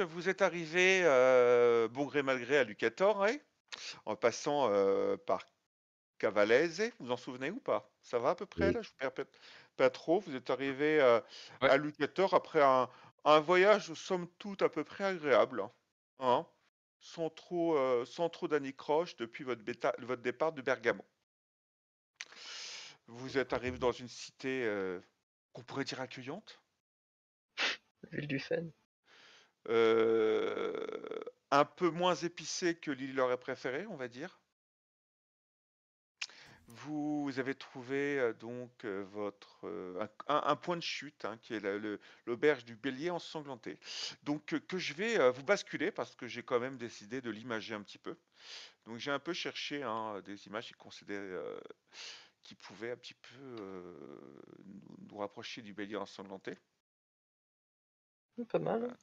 Vous êtes arrivé, bon gré mal gré à Lucator, en passant par Cavalese, vous vous en souvenez ou pas? Ça va à peu près Oui. là? Je vous perds pas trop. Vous êtes arrivé Ouais. à Lucator après un voyage somme toute à peu près agréable, hein, sans trop d'anicroche depuis votre départ de Bergamo. Vous êtes arrivé dans une cité qu'on pourrait dire accueillante. Ville du Fen. Un peu moins épicé que l'île aurait préféré, on va dire. Vous avez trouvé un point de chute, hein, qui est l'auberge du Bélier ensanglanté. Donc que je vais vous basculer parce que j'ai quand même décidé de l'imager un petit peu. Donc j'ai un peu cherché, hein, des images qui pouvaient un petit peu nous rapprocher du Bélier ensanglanté. Pas mal. Voilà.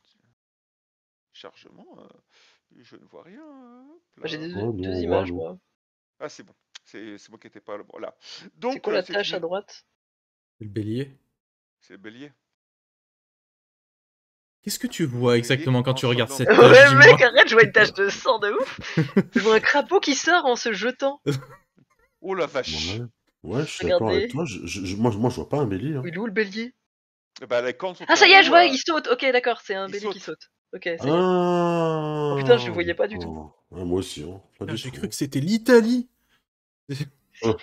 Chargement, je ne vois rien. Hop J'ai là. Ouais, nous, deux on voit, images, nous. moi. Ah, c'est bon. C'est moi qui n'étais pas là. Bon, là. C'est Donc, quoi la c'est tâche à une. droite? Le bélier. C'est le bélier. Qu'est-ce que tu vois Bélier exactement quand tu regardes ensanglanté. cette tâche, Ouais, mec, dis-moi? arrête, je vois une tache de sang de ouf. Je vois un crapaud qui sort en se jetant. Oh la Ouais, vache. ouais, je suis d'accord avec Regardez. toi. Moi, je vois pas un bélier. Hein. Il est où le bélier? Eh ben, les cornes sont Ah, en ça y est, je haut. vois, il saute. Ok, d'accord, c'est un Il bélier qui saute. saute. Ok, ça y est. Oh putain, je le Ah, voyais pas du tout. d'accord. Ouais, moi aussi, hein. Pas Ah, du j'ai tout. cru que c'était l'Italie. Hein.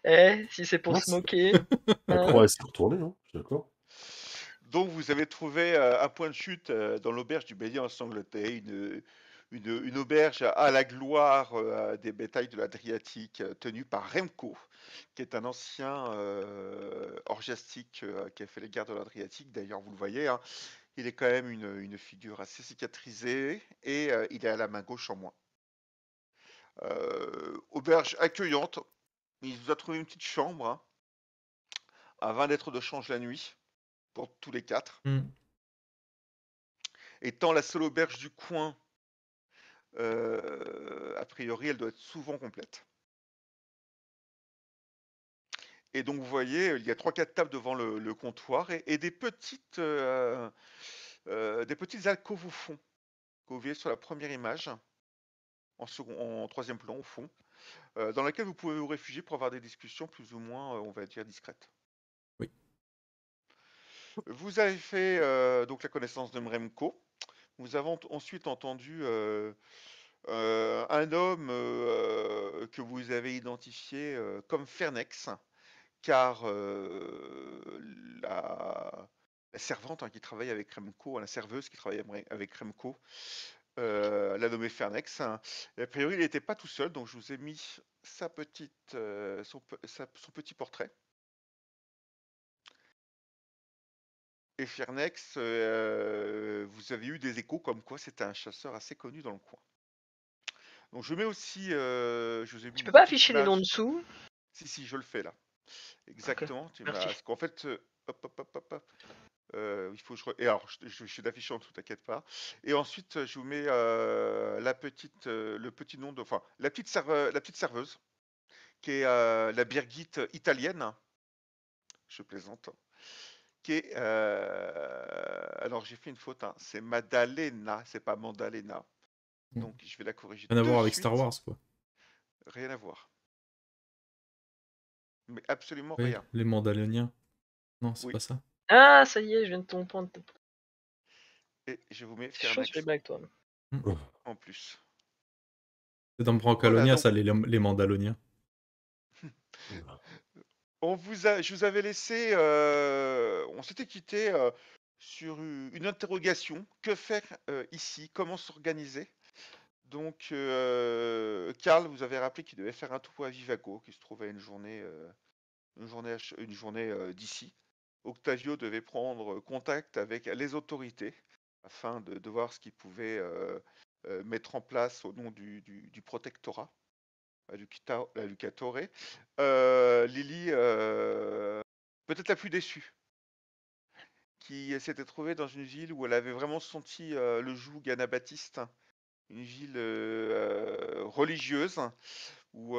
Eh, si c'est pour Non, se moquer. la Hein. croix, elle s'est retournée, hein. Je suis d'accord. Donc, vous avez trouvé un point de chute dans l'auberge du bélier ensanglanté. Une auberge à la gloire des bétails de l'Adriatique, tenue par Remco, qui est un ancien orgiastique qui a fait les guerres de l'Adriatique. D'ailleurs, vous le voyez, hein, il est quand même une figure assez cicatrisée et il est à la main gauche en moins. Auberge accueillante. Il vous a trouvé une petite chambre, hein, à 20 lettres de change la nuit pour tous les quatre. Hmm. Étant la seule auberge du coin, a priori, elle doit être souvent complète. Et donc, vous voyez, il y a 3-4 tables devant le comptoir et des petites alcôves au fond, que vous voyez sur la première image, en troisième plan au fond, dans laquelle vous pouvez vous réfugier pour avoir des discussions plus ou moins, on va dire, discrètes. Oui. Vous avez fait donc la connaissance de Mremko. Nous avons ensuite entendu un homme que vous avez identifié comme Fernex, car la servante, hein, qui travaille avec Remco, la serveuse qui travaille avec Remco, l'a nommé Fernex. Et a priori, il n'était pas tout seul, donc je vous ai mis son petit portrait. Et Fernex, vous avez eu des échos comme quoi c'était un chasseur assez connu dans le coin. Donc je mets aussi, je vous ai mis Tu une peux pas petite afficher les noms image. dessous? Si, je le fais là. Ok, Exactement. merci. Parce qu'en fait, hop, hop, hop, hop, hop. Il faut que et alors, je suis d'afficher en dessous, t'inquiète pas. Et ensuite, je vous mets le petit nom de, enfin, la petite serveuse, qui est la Birgit italienne. Je plaisante. Qui est, alors j'ai fait une faute, hein, c'est Maddalena, c'est pas Mandalena. Donc je vais la corriger Rien à de voir avec Star suite. Wars, quoi. Rien à voir. Mais absolument Oui, rien. les Mandaloriens. Non, c'est Oui. pas ça. Ah, ça y est, je viens de ton point. Et je vous mets C'est chaud, je fais Fernex blague, toi. en plus. C'est dans Voilà, Brancalonia, donc ça, les Mandaloriens. je vous avais laissé, on s'était quitté sur une interrogation. Que faire ici? Comment s'organiser? Donc, Karl vous avez rappelé qu'il devait faire un tour à Vivago, qui se trouvait à une journée d'ici. Octavio devait prendre contact avec les autorités afin de voir ce qu'il pouvait mettre en place au nom du protectorat, la Lucatore. Lily, peut-être la plus déçue, qui s'était trouvée dans une ville où elle avait vraiment senti le joug anabaptiste, une ville religieuse, où,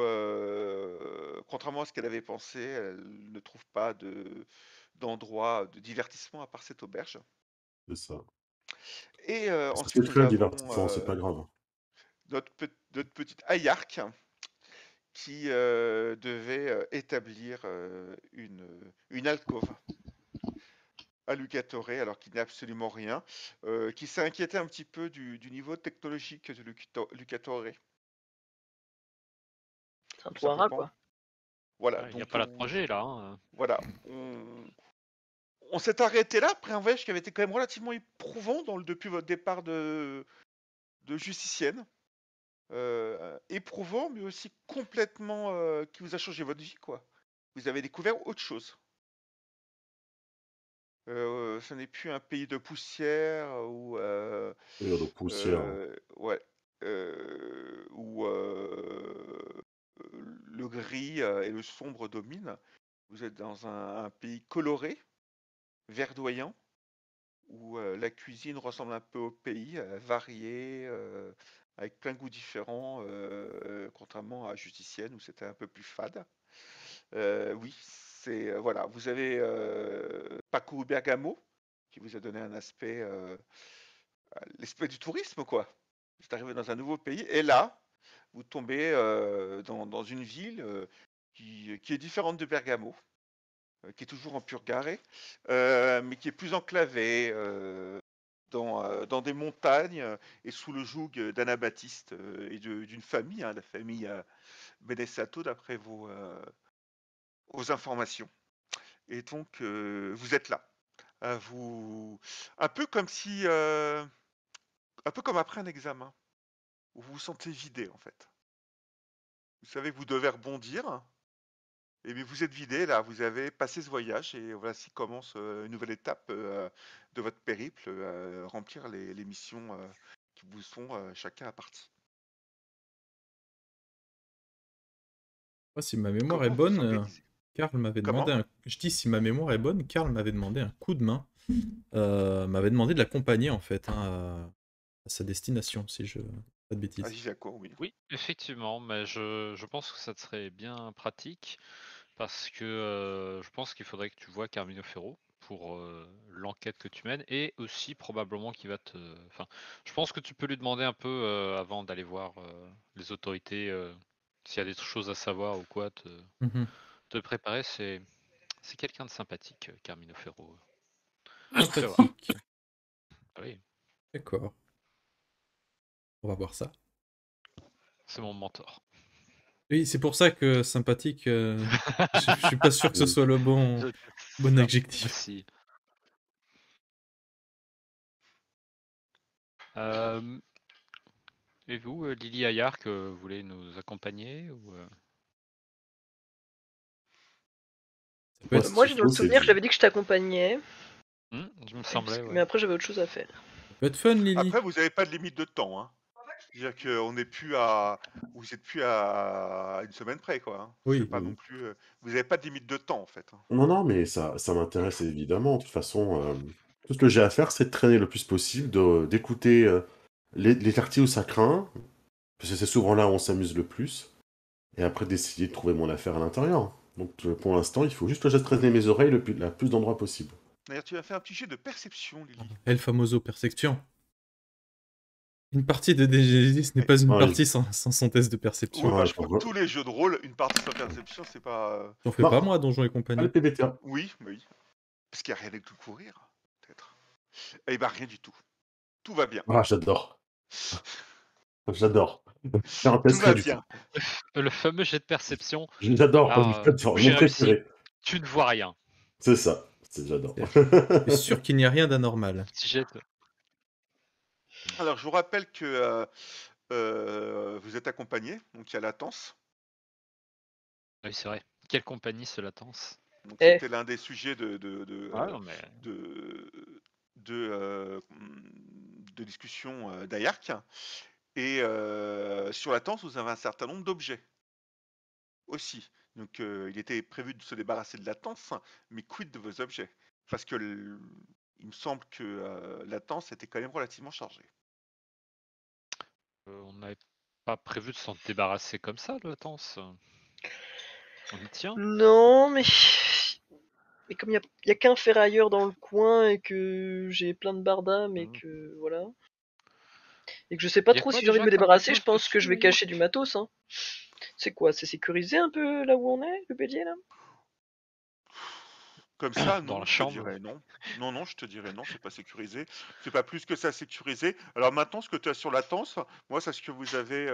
contrairement à ce qu'elle avait pensé, elle ne trouve pas d'endroit de divertissement à part cette auberge. C'est ça. Et Ça fait ensuite, nous très avons divertissant, c'est pas grave. notre petite Ayark qui devait établir une alcôve à Lucatore, alors qu'il n'y a absolument rien, qui s'est inquiété un petit peu du niveau technologique de Lucatore, C'est un tout trou à rats, simplement. quoi. Voilà, Il n'y a donc pas la 3G là. voilà, on s'est arrêté là après un voyage qui avait été quand même relativement éprouvant depuis votre départ de Justicienne. Éprouvant, mais aussi complètement qui vous a changé votre vie, quoi. Vous avez découvert autre chose. Ce n'est plus un pays de poussière ou Et de poussière. ouais, où le gris et le sombre dominent. Vous êtes dans un pays coloré, verdoyant, où la cuisine ressemble un peu au pays, variée, avec plein de goûts différents, contrairement à Justicienne où c'était un peu plus fade. Oui, c'est voilà, vous avez parcouru Bergamo, qui vous a donné un aspect, l'aspect du tourisme, quoi. Vous êtes arrivé dans un nouveau pays, et là, vous tombez dans une ville qui est différente de Bergamo, qui est toujours en Purgare, mais qui est plus enclavée dans des montagnes et sous le joug d'anabaptistes et d'une famille, hein, la famille Benessato, d'après vos informations. Et donc, vous êtes là. Un peu comme si, un peu comme après un examen, où vous vous sentez vidé en fait. Vous savez que vous devez rebondir, et bien vous êtes vidé là. Vous avez passé ce voyage, et voici commence une nouvelle étape de votre périple, remplir les missions qui vous sont chacun à partie. Moi, si ma mémoire est Comment vous bonne, organisez? Karl m'avait Comment? demandé Je dis si ma mémoire est bonne, Karl m'avait demandé un coup de main. M'avait demandé de l'accompagner en fait à sa destination, si je pas de Ah, bêtises. Vijaco, oui. Oui, effectivement, mais je pense que ça serait bien pratique parce que je pense qu'il faudrait que tu vois Carmino Ferro pour l'enquête que tu mènes et aussi probablement qu'il va te. Enfin, je pense que tu peux lui demander un peu avant d'aller voir les autorités s'il y a des choses à savoir ou quoi, Mhm. te préparer. C'est quelqu'un de sympathique, Carmino Ferro. Sympathique. Oui, D'accord. On va voir ça. c'est mon mentor. Oui, c'est pour ça que sympathique, je suis pas sûr que ce soit le bon adjectif. Merci. Et vous, Lily Ayark, vous voulez nous accompagner ou Ça peut être, Moi, s'il j'ai dans faut, le c'est souvenir que dit. j'avais dit que je t'accompagnais, Je me semblais, mais ouais. après j'avais autre chose à faire. ça peut être fun, Lily. Après, vous n'avez pas de limite de temps, hein. C'est-à-dire qu'on n'est plus à, vous n'êtes plus à une semaine près, quoi, hein. Oui. C'est pas non plus, vous n'avez pas de limite de temps, en fait, hein. Non, non, mais ça m'intéresse évidemment. De toute façon, tout ce que j'ai à faire, c'est de traîner le plus possible, d'écouter les quartiers où ça craint, parce que c'est souvent là où on s'amuse le plus, et après d'essayer de trouver mon affaire à l'intérieur. Donc pour l'instant, il faut juste que je traîne mes oreilles la plus d'endroits possible. D'ailleurs, tu as fait un petit jet de perception, Lily. El famoso perception. Une partie de DGD, ce n'est pas une Ouais. partie sans son test de perception. Oui, Ouais, je crois que tous les jeux de rôle, une partie sans perception, c'est pas. J'en fais Non. pas moi, Donjons et Allez, compagnie. PBTA. Oui, oui. Parce qu'il n'y a rien à tout courir, peut-être. Eh ben, rien du tout. Tout va bien. Ah, j'adore. J'adore. Faire un Tout test va du tout. bien. Le fameux jet de perception. J'adore. Alors, J'adore. j'ai Mon réussi. préféré. Tu ne vois rien. C'est ça. J'adore. Je suis sûr qu'il n'y a rien d'anormal. Petit jet. Alors, je vous rappelle que vous êtes accompagné, donc il y a latence. Oui, c'est vrai. Quelle compagnie se latence? Donc, Eh. c'était l'un des sujets de non, mais... de discussion d'Ayark. Et sur latence, vous avez un certain nombre d'objets aussi. Donc, il était prévu de se débarrasser de latence, mais quid de vos objets? Parce que il me semble que latence était quand même relativement chargé. on n'avait pas prévu de s'en débarrasser comme ça, le Tance. On y tient. Non, mais comme il y a qu'un ferrailleur dans le coin et que j'ai plein de bardas, mais Mhm. que voilà. Et que je sais pas Y a trop quoi si j'ai envie de déjà me comme débarrasser, je matos pense que je vais dessus? cacher du matos. Hein. C'est quoi? C'est sécurisé un peu là où on est, le bélier là? Comme ça, Dans non, la je te chambre? dirais non. Non, non, je te dirais non, c'est pas sécurisé. C'est pas plus que ça sécurisé. Alors maintenant, ce que tu as sur la tente, moi, c'est ce que vous avez,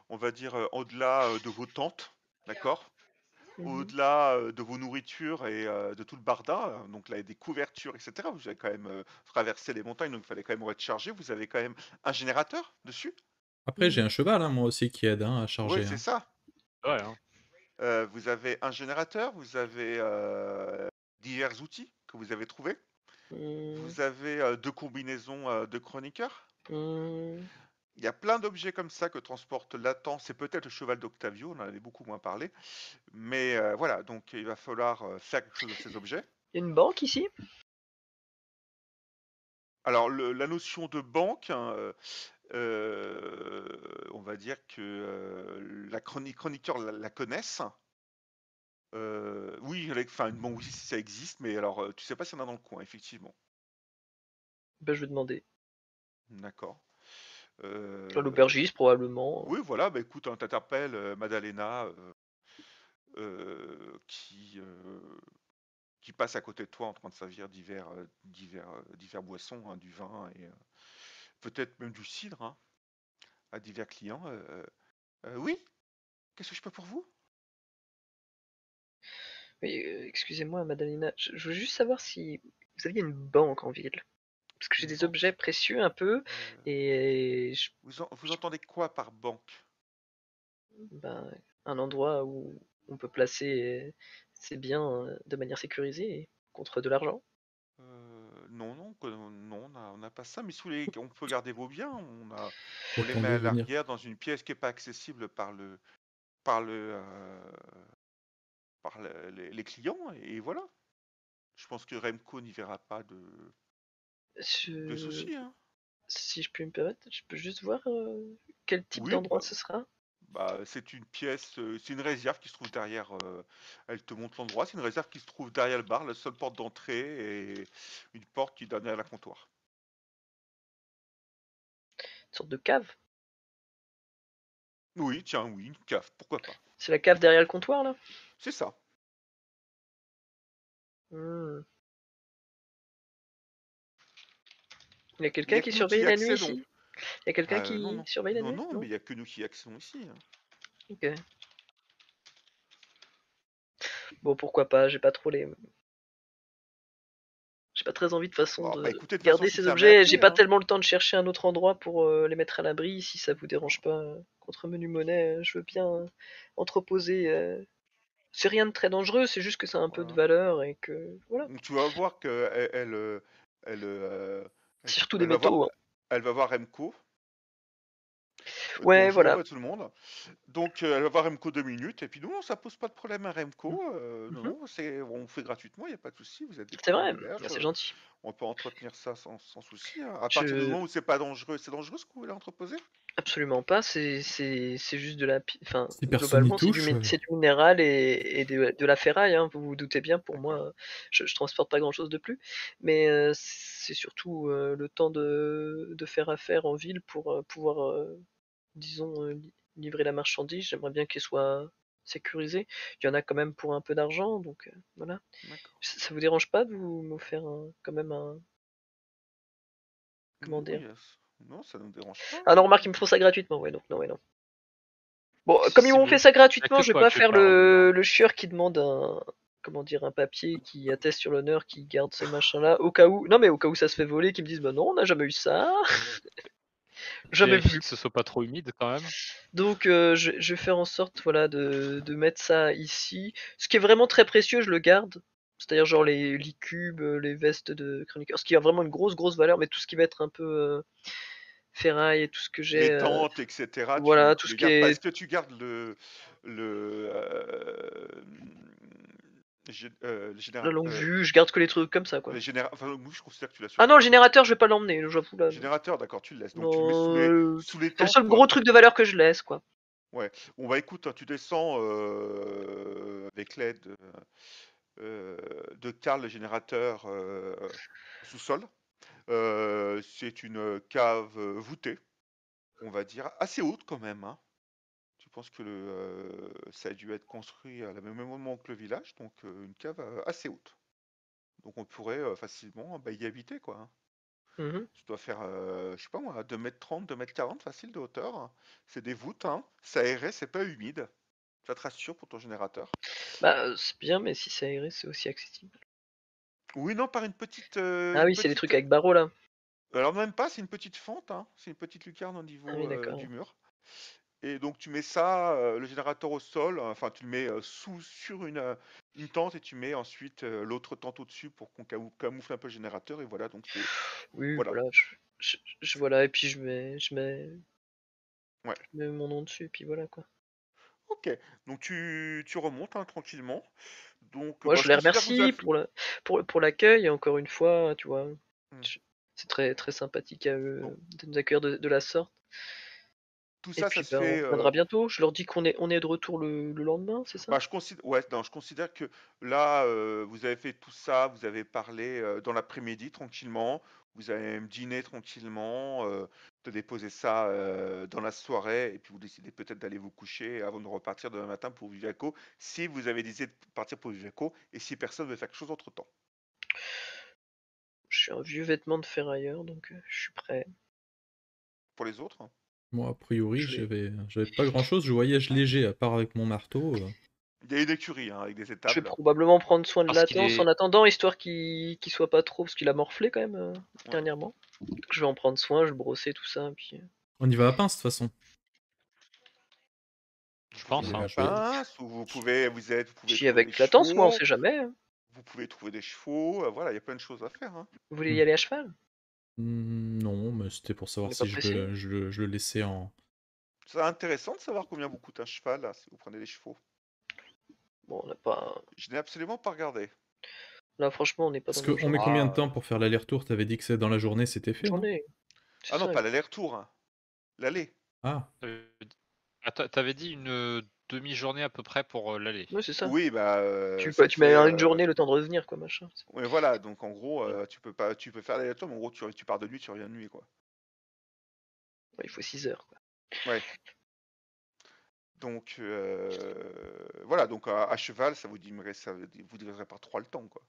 on va dire, au-delà de vos tentes, d'accord? Mhm. Au-delà de vos nourritures et de tout le barda, donc là, des couvertures, etc. Vous avez quand même traversé les montagnes, donc il fallait quand même être chargé. Vous avez quand même un générateur dessus? Après, j'ai un cheval, hein, moi aussi, qui aide à Oui, charger. c'est Hein. ça. Ouais, hein. Vous avez un générateur, vous avez divers outils que vous avez trouvés. Mhm. Vous avez deux combinaisons de chroniqueurs. Mhm. Il y a plein d'objets comme ça que transporte Lathan. C'est peut-être le cheval d'Octavio, on en avait beaucoup moins parlé. Mais voilà, donc il va falloir faire quelque chose de ces objets. Il y a une banque ici? Alors, la notion de banque, hein, on va dire que la chroniqueur la connaissent. Oui, enfin, bon, oui, ça existe, mais alors, tu sais pas s'il y en a dans le coin, effectivement. Ben, je vais demander. D'accord. À l'aubergiste, probablement. Oui, voilà, bah écoute, hein, t'interpelles Madalena qui passe à côté de toi en train de servir divers boissons, hein, du vin et peut-être même du cidre hein, à divers clients. Oui, qu'est-ce que je peux pour vous? Oui, excusez-moi, Madalena, je veux juste savoir si vous aviez une banque en ville. Parce que j'ai Une des objets banque. précieux un peu, Euh, et vous entendez quoi par banque? ben, un endroit où on peut placer ses biens de manière sécurisée et contre de l'argent. Non, non, non, on n'a pas ça. Mais si vous voulez, on peut garder vos biens. On les met J'attendais à venir. l'arrière dans une pièce qui n'est pas accessible par le, les clients. Et voilà. Je pense que Remco n'y verra pas de Je- soucis, hein. Si je puis me permettre, je peux juste voir quel type Oui, d'endroit ce sera. bah, c'est une pièce, c'est une réserve qui se trouve derrière. Elle te montre l'endroit. C'est une réserve qui se trouve derrière le bar, la seule porte d'entrée et une porte qui donne à la comptoir. Une sorte de cave. Oui, tiens, oui, une cave, pourquoi pas. C'est la cave derrière le comptoir là. C'est ça. Hmm. Il y a Il n'y quelqu'un a qui que nous qui surveille y la nuit accédons. ici? Il y a quelqu'un Non, qui non. surveille la Non, nuit? non, mais Non? il n'y a que nous qui y accédons ici, hein. Ok. Bon, pourquoi pas, j'ai pas très envie de façon Bon, bah de écoutez, de toute façon, garder si ces ça m'a objets. J'ai appelé, pas hein. tellement le temps de chercher un autre endroit pour les mettre à l'abri. Si ça vous dérange pas, contre menu monnaie, je veux bien entreposer. C'est rien de très dangereux, c'est juste que ça a un peu de Voilà. valeur et que voilà. Donc tu vas voir que elle, C'est surtout des elle va voir, métaux. Hein. elle va voir Remco. Ouais, Bonjour voilà. à tout le monde. Donc elle va voir Remco 2 minutes et puis non, ça pose pas de problème à Remco. Non, Mhm. non, on fait gratuitement, il n'y a pas de souci. Vous êtes des C'est clients de vrai, l'auberge. c'est gentil. On peut entretenir ça sans souci, hein. À partir du Je moment où c'est pas dangereux, c'est dangereux ce que vous voulez entreposer? Absolument pas. C'est juste de enfin Si personne n'y globalement touche, c'est du minéral et de la ferraille. Hein, vous vous doutez bien. Pour D'accord. moi, je transporte pas grand chose de plus. Mais c'est surtout le temps de faire affaire en ville pour pouvoir disons, livrer la marchandise. J'aimerais bien qu'elle soit sécurisée. Il y en a quand même pour un peu d'argent, donc voilà. D'accord. Ça vous dérange pas de me faire quand même un, comment Non, dire? non, ça ne nous dérange pas, Ah non, hein. remarque, ils me font ça gratuitement, ouais, donc non, ouais, non. Bon, comme ils Si m'ont vous fait ça y'a gratuitement, que je vais toi pas que j'ai faire pas revu, hein. le chieur qui demande comment dire, un papier qui atteste sur l'honneur, qui garde ce machin-là, au cas où, non mais au cas où ça se fait voler, qu'ils me disent, bah non, on n'a jamais eu ça, jamais Vérifie vu. que ce soit pas trop humide quand même. Donc je vais faire en sorte voilà de mettre ça ici. Ce qui est vraiment très précieux, je le garde. C'est-à-dire genre les cubes, les vestes de chroniqueur, ce qui a vraiment une grosse valeur, mais tout ce qui va être un peu ferraille et tout ce que j'ai, Les tentes, etc., voilà, tu tout ce les qui gardes pas. est Est-ce que tu gardes le le La longue vue, je garde que les trucs comme ça, quoi. Enfin, moi, je considère que tu l'as sur Ah le non, le côté. générateur, je vais pas l'emmener, j'avoue là. Générateur, d'accord, tu le laisses. Donc Non, tu le mets sous les c'est le tentes, seul quoi. gros truc de valeur que je laisse, quoi. Bon bah écoute, hein, tu descends avec l'aide de Karl, le générateur, au sous-sol. C'est une cave voûtée, on va dire, assez haute quand même, hein. Tu penses que ça a dû être construit à la même moment que le village, donc une cave assez haute. Donc on pourrait facilement y habiter, quoi, hein. Mhm. Tu dois faire, je sais pas moi, 2,30 m, 2,40 m facile de hauteur, hein. C'est des voûtes, hein. C'est aéré, c'est pas humide. Ça te rassure pour ton générateur. Bah, c'est bien, mais si c'est aéré, c'est aussi accessible. Oui, non, par une petite. Ah oui, c'est des trucs avec barreaux là. Alors même pas, c'est une petite fente, hein. C'est une petite lucarne au niveau Ah oui, d'accord. du mur. Et donc tu mets ça, le générateur au sol, enfin tu le mets sur une tente et tu mets ensuite l'autre tente au-dessus pour qu'on camoufle un peu le générateur et voilà, donc c'est. Oui, Voilà. voilà, voilà, et puis je mets Ouais. mon nom dessus, et puis voilà quoi. Ok, donc tu remontes, hein, tranquillement. Donc Moi, je je les considère que vous avez. remercie pour l'accueil, encore une fois, tu vois. Hmm. C'est très, très sympathique à eux Bon. de nous accueillir de la sorte. Tout Et ça, puis, ça se bah, on fait. reviendra bientôt. Je leur dis qu'on est de retour le lendemain, c'est ça? Je considère que là, vous avez fait tout ça, vous avez parlé dans l'après-midi tranquillement, vous avez même dîné tranquillement, de déposer ça dans la soirée, et puis vous décidez peut-être d'aller vous coucher avant de repartir demain matin pour Vivaco, si vous avez décidé de partir pour Vivaco, et si personne veut faire quelque chose entre-temps. Je suis un vieux vêtement de ferrailleur, donc je suis prêt. Pour les autres, Moi, a priori, Je vais- j'avais pas grand-chose. Je voyage léger, à part avec mon marteau. il y a une écurie, hein, avec des Je vais étables. probablement prendre soin de Parce qu'il Latence est- en attendant, histoire qu'il soit pas trop, parce qu'il a morflé quand même Ouais. dernièrement. Donc je vais en prendre soin, je vais brosser tout ça, puis. On y va à pince, de toute façon. Je pense, Vous hein. pouvez y aller à pince, ou vous pouvez J'y trouver des avec Latence, moi, on chevaux, sait jamais. Hein. vous pouvez trouver des chevaux, voilà, il y a plein de choses à faire, hein. Vous voulez y aller à cheval? Non, mais c'était pour savoir On est pas si pressé. je le laissais en. C'est intéressant de savoir combien vous coûte un cheval, là, si vous prenez des chevaux. Bon, on n'a pas. Je n'ai absolument pas regardé. Là, franchement, on n'est pas Parce dans qu'on met l'urgence. combien de temps pour faire l'aller-retour? T'avais dit que c'est dans la journée, c'était fait, non? Journée. C'est Ah non, ça. pas l'aller-retour, hein. L'aller. Ah, T'avais dit une demi-journée à peu près pour l'aller. Ouais, c'est ça. Oui, bah, Tu ça te mets fait. une journée le temps de revenir, quoi, machin. Ouais, voilà, donc en gros, tu peux pas, tu peux faire l'aller-retour, mais en gros, tu pars de nuit, tu reviens de nuit, quoi. Ouais, il faut 6 heures, quoi. Ouais. Donc, voilà, donc à cheval, ça vous diviserez par 3 le temps, quoi.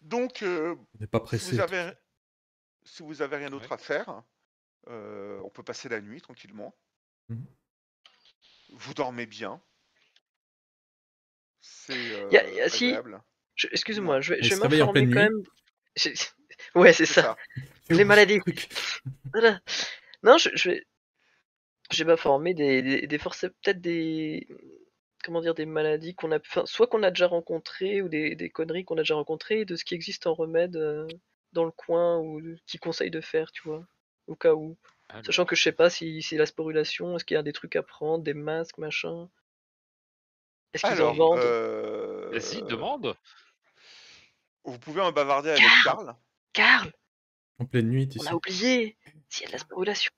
Donc, on n'est pas si pressé. vous avez rien d'autre Ouais. à faire, on peut passer la nuit tranquillement. Mhm. Vous dormez bien. C'est Si, agréable. excuse-moi, je Il vais se réveille en pleine m'informer quand nuit. même. Ouais, c'est C'est ça. ça. Les maladies. Truc. Voilà. Non, je vais m'informer des forces, peut-être des. Comment dire, des maladies qu'on a. Enfin, soit qu'on a déjà rencontrées, ou des conneries qu'on a déjà rencontrées, de ce qui existe en remède dans le coin, ou qui conseille de faire, tu vois. Au cas où. Sachant que je sais pas si c'est la sporulation, est-ce qu'il y a des trucs à prendre, des masques, machin. Est-ce qu'ils en Alors, vendent? Vas-y, demande. vous pouvez en bavarder avec Karl. Karl, En pleine nuit, tu on sais. a oublié. S'il y a de la sporulation.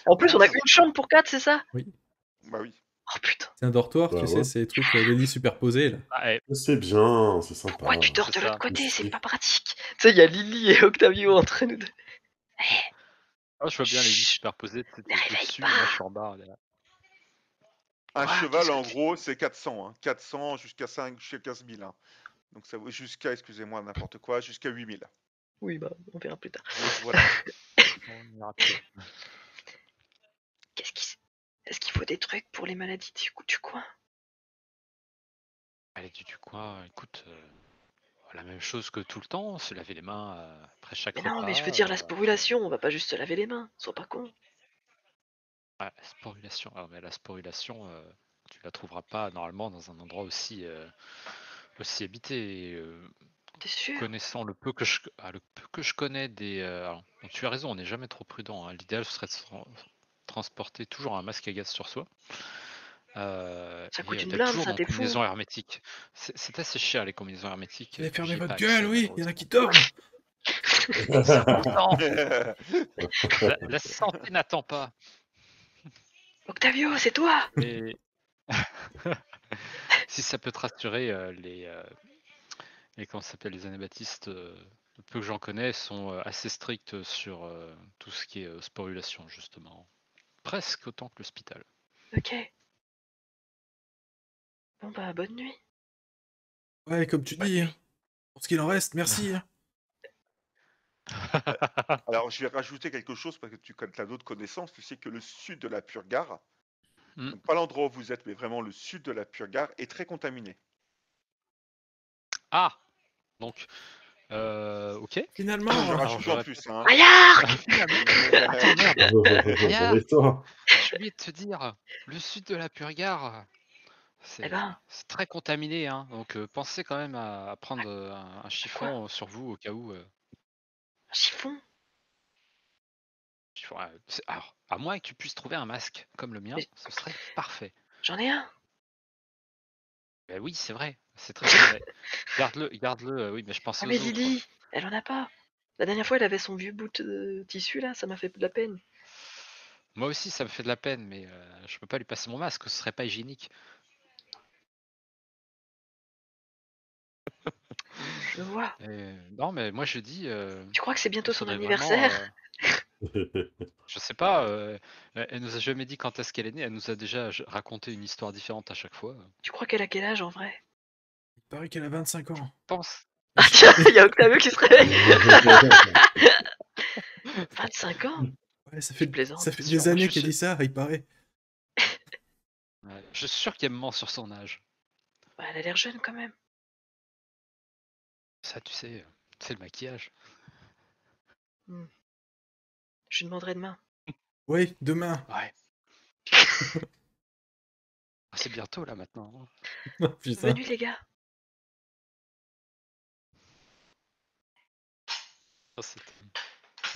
En plus, on a Bonjour. une chambre pour 4, c'est ça? Bah oui. Oh putain. C'est un dortoir, Bah tu sais, ouais. ces trucs, les lits superposés, là. Ah, C'est bien, c'est sympa. Pourquoi tu dors c'est de l'autre ça. côté? C'est Ici. pas pratique. Tu sais, il y a Lily et Octavio entre nous deux. Je vois bien les lits Chut, superposés ne réveille dessus, pas. et moi je suis en bas. Là. Un Ouais, cheval, en qu'est-ce que gros, c'est 400. Hein. 400 jusqu'à 15 000. Hein. Donc ça vaut jusqu'à, excusez-moi, n'importe quoi, jusqu'à 8 000. Oui, bah, on verra plus tard. Voilà. On ira plus. Est-ce qu'il faut des trucs pour les maladies du coin? Allez, du coin, écoute, la même chose que tout le temps, se laver les mains après chaque Mais repas. non, mais je veux dire la sporulation, on va pas juste se laver les mains, sois pas con. La sporulation. Alors, mais la sporulation, tu la trouveras pas normalement dans un endroit aussi habité. Et, T'es sûr? connaissant le peu que je connais des. Alors, tu as raison, on n'est jamais trop prudent. Hein. L'idéal ce serait de transporter toujours un masque à gaz sur soi. Ça coûte une d'être blinde, toujours ça, dans t'es fou. combinaison hermétique. C'est assez cher les combinaisons hermétiques. Vous allez fermer J'y ai votre pas gueule, accès, oui, il y en a qui malheureusement. dorment. Serpent, la santé n'attend pas. Octavio, c'est toi. Et si ça peut te rassurer, comment ça s'appelle, les anabaptistes, le peu que j'en connais, sont assez stricts sur tout ce qui est sporulation, justement. Presque autant que l'hospital. Ok. Bon bah, bonne nuit. Ouais, comme tu Bonne dis, nuit. hein. Pour ce qu'il en reste, merci. Hein. Alors, je vais rajouter quelque chose parce que tu as d'autres connaissances. Tu sais que le sud de la Purgare, Mm. donc pas l'endroit où vous êtes, mais vraiment le sud de la Purgare, est très contaminé. Ah, donc, ok. Finalement, Je Alors, rajoute en j'aurais plus. Hein. Aïe. Attends, merde. J'en ai toi. J'ai oublié de te dire, le sud de la Purgare, Eh ben, c'est très contaminé, hein. Donc pensez quand même à prendre un chiffon sur vous au cas où. un chiffon. Alors, à moins que tu puisses trouver un masque comme le mien, Mais- ce serait parfait. J'en ai un. Ben oui, c'est vrai, c'est très vrai. Garde-le, oui, mais je pensais Ah aux mais autres. Lily, elle en a pas. La dernière fois, elle avait son vieux bout de tissu là, ça m'a fait de la peine. Moi aussi, ça me fait de la peine, mais je peux pas lui passer mon masque, ce serait pas hygiénique. Je vois. Non, mais moi je dis, Tu crois que c'est il bientôt son faudrait anniversaire? vraiment, je sais pas, elle nous a jamais dit quand est-ce qu'elle est née, elle nous a déjà raconté une histoire différente à chaque fois. Tu crois qu'elle a quel âge en vrai? il paraît qu'elle a 25 ans. Pense. Ah tiens, il y a Octavio qui se réveille. 25 ans? Ouais, ça Tu fait plaisantes. des Sûr, moi, années je qu'elle suis dit ça, il paraît. Ouais, je suis sûr qu'elle me ment sur son âge. Bah, elle a l'air jeune quand même. Ça, tu sais, c'est le maquillage. Je lui demanderai demain. Oui, demain. Ouais. Ah, c'est bientôt là maintenant. Hein. Oh, putain. Bonne nuit les gars. Oh,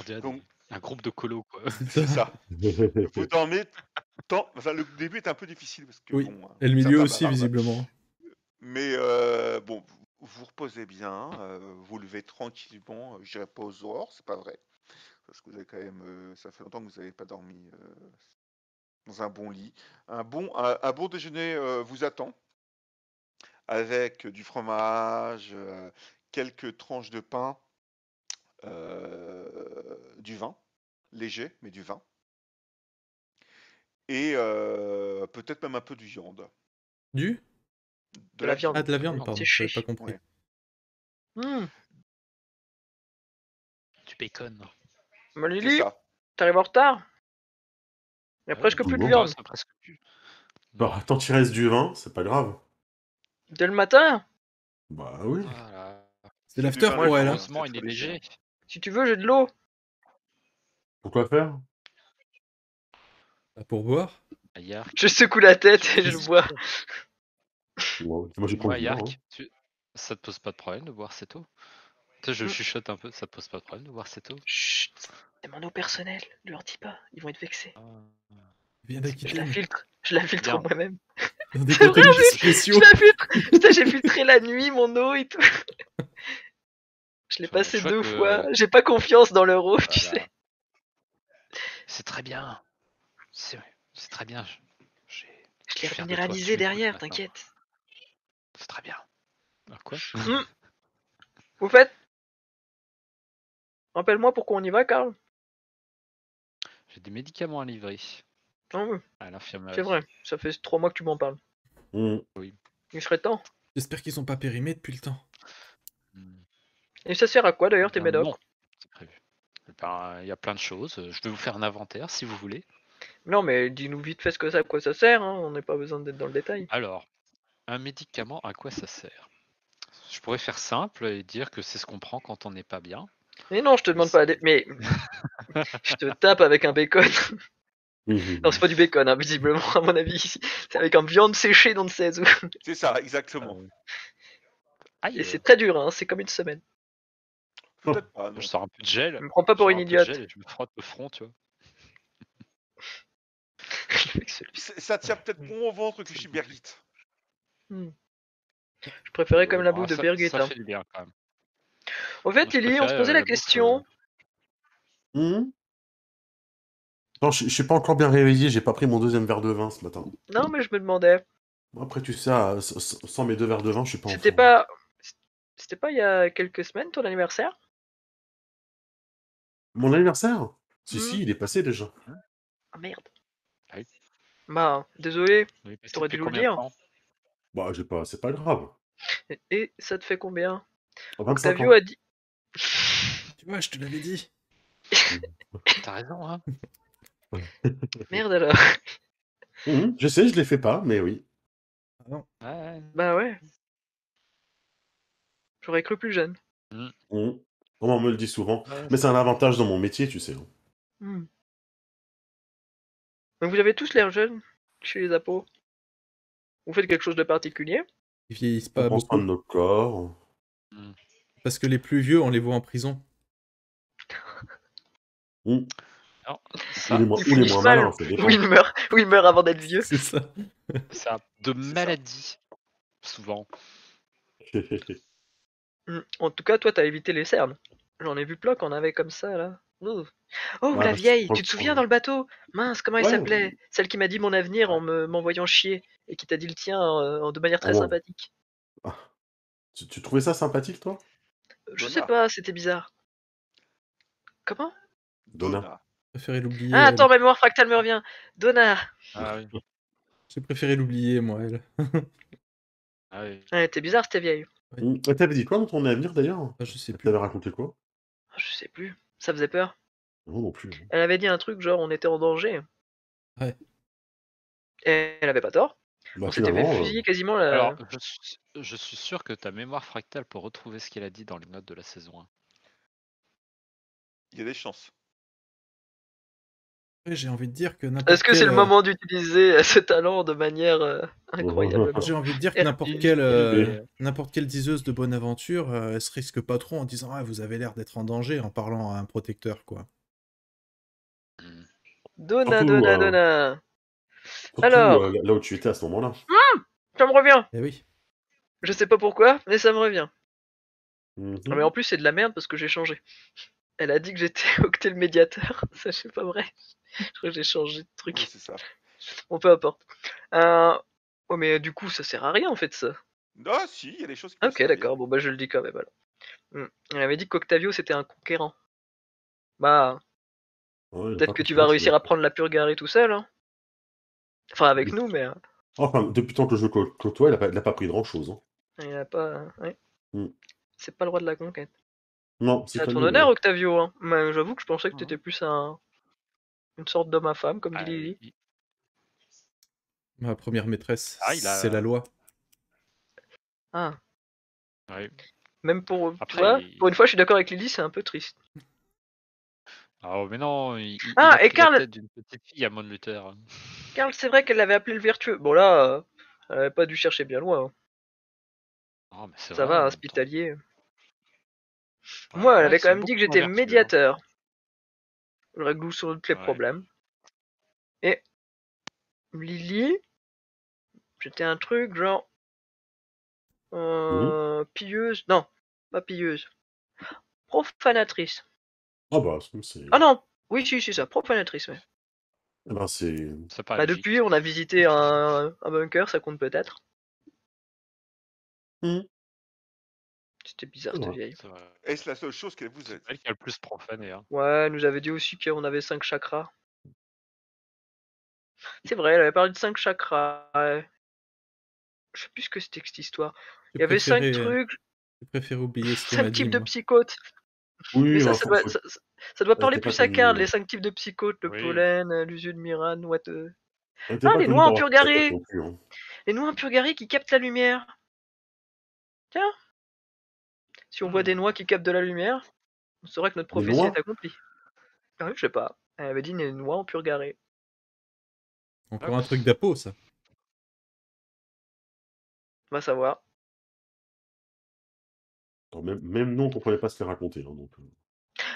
on dirait Donc, un groupe de colos quoi. c'est ça. Vous dormez tant. Enfin, le début est un peu difficile parce que Oui, bon. et le milieu certains aussi, bavardent. visiblement. Mais bon, vous reposez bien, vous levez tranquillement. Je dirais pas aux aurores, c'est pas vrai. Parce que vous avez quand même. Ça fait longtemps que vous n'avez pas dormi dans un bon lit. Un bon déjeuner vous attend. Avec du fromage, quelques tranches de pain, du vin, léger, mais du vin. Et peut-être même un peu de viande. Du De la viande. Ah, de la viande, viande pardon, séchée. j'avais pas compris. Ouais. Du bacon. Bah, C'est Lily, ça. t'arrives en retard? Il y a Ah presque ouais, plus de bon. viande. ça presque plus. Bah, tant qu'il reste du vin, c'est pas grave. Dès le matin? Bah oui. Voilà. C'est C'est l'after du vin pour blanc, elle. Hein. Heureusement, c'est il est très léger. léger. Si tu veux, j'ai de l'eau. Pourquoi faire? Bah, pour boire. Yark. Je secoue la tête et je le bois. Moi, j'ai pas Moi, envie de boire, Yark, ça te pose pas de problème de boire cette eau? Tu sais, je Mm. chuchote un peu, ça te pose pas de problème de boire cette eau? Chut, c'est mon eau personnelle. Ne leur dis pas, ils vont être vexés. Il vient Je d'Aquitaine. je la filtre Bien. moi-même. Dans des C'est vrai, conteneurs Je spéciaux. la filtre. Putain, j'ai filtré la nuit mon eau et tout. Je l'ai Je vois- passé je vois 2 que- fois. J'ai pas confiance dans leur eau, tu Voilà. sais. C'est très bien. C'est très bien. Je l'ai suis fier de toi, reminéralisé tu m'écoutes derrière, maintenant. t'inquiète. C'est très bien. Ah, quoi? Au fait, rappelle-moi pourquoi on y va, Karl. J'ai des médicaments à livrer Ah oui, à l'infirmerie. c'est vrai. Ça fait 3 mois que tu m'en parles. Mmh. Il serait temps. J'espère qu'ils sont pas périmés depuis le temps. Hmm. Et ça sert à quoi d'ailleurs tes Eh bien, médocs? non, c'est prévu. Eh ben, il y a plein de choses. Je vais vous faire un inventaire si vous voulez. Non, mais dis-nous vite fait à quoi ça sert. Hein. On n'a pas besoin d'être dans le détail. Alors, un médicament, à quoi ça sert? Je pourrais faire simple et dire que c'est ce qu'on prend quand on n'est pas bien. Mais non, je te demande pas. Mais je te tape avec un bacon. Non, c'est pas du bacon, hein, visiblement, à mon avis. C'est avec une viande séchée dans ne sait où. C'est ça, exactement. Aïe, Et c'est très dur, hein. C'est comme une semaine. Peut-être pas, non. je sors un peu de gel. Je me prends pas je pour sors une un peu de idiote. gel et je me frotte le front, tu vois. avec celui. Ça tient peut-être bon au ventre que chez Birgit. Je préférais quand même la bouffe de Birgit. Ça fait du bien quand même. En fait, Moi, je Lily, on se préférais, posait la la bouffe, question. Non, je suis pas encore bien réveillé, j'ai pas pris mon deuxième verre de vin ce matin. Non, mais je me demandais. Après, tu sais, sans mes 2 verres de vin, je suis pas en C'était forme. pas il y a quelques semaines ton anniversaire? Mon anniversaire? Si, Hmm. si, il est passé déjà. Ah merde. Ah oui. Bah, désolé, Oui, mais t'aurais c'était dû nous le combien de dire. temps Bah, c'est pas grave. Et ça te fait combien? 25 Octavio ans. a dit. Tu vois, je te l'avais dit. T'as raison, hein. Merde alors. Je sais, je les fais pas, mais oui. Ouais. Bah ouais. J'aurais cru plus jeune. On me le dit souvent. Ouais, Mais c'est un avantage dans mon métier, tu sais. Donc vous avez tous l'air jeunes chez les apos. Vous faites quelque chose de particulier? Ils vieillissent On pas prend soin beaucoup. de nos corps. Parce que les plus vieux, on les voit en prison. Non, Ou ça, les Ils moins finissent malins, mal. ça dépend. Ou ils meurent avant d'être vieux. C'est ça. ça de maladie, souvent. En tout cas, toi, t'as évité les cernes. J'en ai vu plein qu'on avait comme ça, là. Oh, Ah, la bah, vieille, c'est tu te souviens pas- dans le bateau? Mince, comment elle Ouais. s'appelait? Celle qui m'a dit mon avenir en Ouais. m'envoyant chier et qui t'a dit le tien de manière très Ah bon. sympathique. Tu trouvais ça sympathique, toi? Je Donna. sais pas, c'était bizarre. Comment? Donna. J'ai préféré l'oublier. Ah, attends, elle. ma mémoire fractale me revient. Donna. Ah oui. J'ai préféré l'oublier, moi, elle. Ah oui. Ouais, t'es bizarre, c'était vieille. Elle t'avait dit quoi dans ton avenir, d'ailleurs? Ah, je sais Elle plus. t'avait raconté quoi? Je sais plus. Ça faisait peur. Non, non plus. Elle avait dit un truc genre on était en danger. Ouais. Et elle avait pas tort. Bah, On s'était fait finalement, fusiller quasiment la... Alors, je suis sûr que ta mémoire fractale peut retrouver ce qu'elle a dit dans les notes de la saison 1. Il y a des chances. Après, j'ai envie de dire que n'importe Est-ce que c'est quel, le moment d'utiliser ce talent de manière incroyablement... J'ai envie de dire que n'importe quelle diseuse de bonne aventure, elle se risque pas trop en disant ah vous avez l'air d'être en danger en parlant à un protecteur quoi. Donna, Surtout, Donna, Donna. surtout, Alors, là où tu étais à ce moment-là. ça me revient. Eh oui. Je sais pas pourquoi, mais ça me revient. Mhm. Mais en plus, c'est de la merde parce que j'ai changé. Elle a dit que j'étais Octet le médiateur. Ça, c'est pas vrai. Je crois que j'ai changé de truc. Oui, c'est ça. Bon, peu importe. Oh, mais du coup, ça sert à rien en fait, ça. Ah, si, il y a des choses qui peuvent Ok, servir. d'accord. Bon, bah, je le dis quand même alors. Elle avait dit qu'Octavio c'était un conquérant. Bah, Ouais, il a peut-être pas que tu compris, vas je réussir suis à prendre la purgarie tout seul. Hein. Enfin, avec nous, mais Enfin, depuis le temps que je le côtoie, il a pas pris grand-chose. Hein. il a pas. Ouais. Mm. C'est pas le roi de la conquête. Non, c'est C'est à pas ton lui. honneur, Ouais. Octavio. Hein. Mais j'avoue que je pensais que t'étais plus une sorte d'homme à femme, comme dit Ah, Lily. Ma première maîtresse, Ah, il a- c'est la loi. Ah. ouais. Même pour. Tu Après, vois, il- pour une fois, je suis d'accord avec Lily, c'est un peu triste. Ah, mais non, il Ah, a et pris la Karl- tête d'une petite fille à Mon Luther. Karl, c'est vrai qu'elle l'avait appelé le vertueux. Bon, là, elle avait pas dû chercher bien loin. Hein. Ah, mais c'est Ça vrai, va, en même hospitalier. temps. Moi, Ouais, elle avait ils quand sont même dit que beaucoup j'étais invertis, hein. médiateur. Je règle sur tous les Ouais. problèmes. Et Lily, j'étais un truc genre pilleuse. Non, pas pilleuse. Profanatrice. Ah bah, c'est... Ah non, oui, si, c'est ça, profanatrice. Ouais. Eh ben, c'est... C'est pas Bah logique. depuis, on a visité un bunker, ça compte peut-être. Mhm. C'était bizarre C'est cette vrai. vieille. C'est vrai. Est-ce la seule chose qu'elle vous C'est êtes? elle qui a le plus profané. Hein. Ouais, elle nous avait dit aussi qu'on avait 5 chakras. C'est vrai, elle avait parlé de 5 chakras. Ouais. Je sais plus ce que c'était que cette histoire. Il y avait 5 trucs, J'ai préféré oublier ce qu'elle 5 m'a dit types de moi. psychotes. Oui, Mais ça, bah, ça doit, ça doit Elle parler était pas plus à connue. Karl, les 5 types de psychotes, le Oui. pollen, l'usure de Miran, what. Elle était Ah, pas les connue noix en pour avoir cette purgarie tête non plus, hein. Les noix en purgarie qui captent la lumière. Tiens. Si on voit des noix qui captent de la lumière, on saura que notre Des prophétie noix est accomplie. Ah oui, je sais pas. Elle avait dit des noix en purgarie. Encore un truc d'apo ça. On va savoir. Alors, même nous, on comprenait pas ce qu'elle racontait. Hein, donc,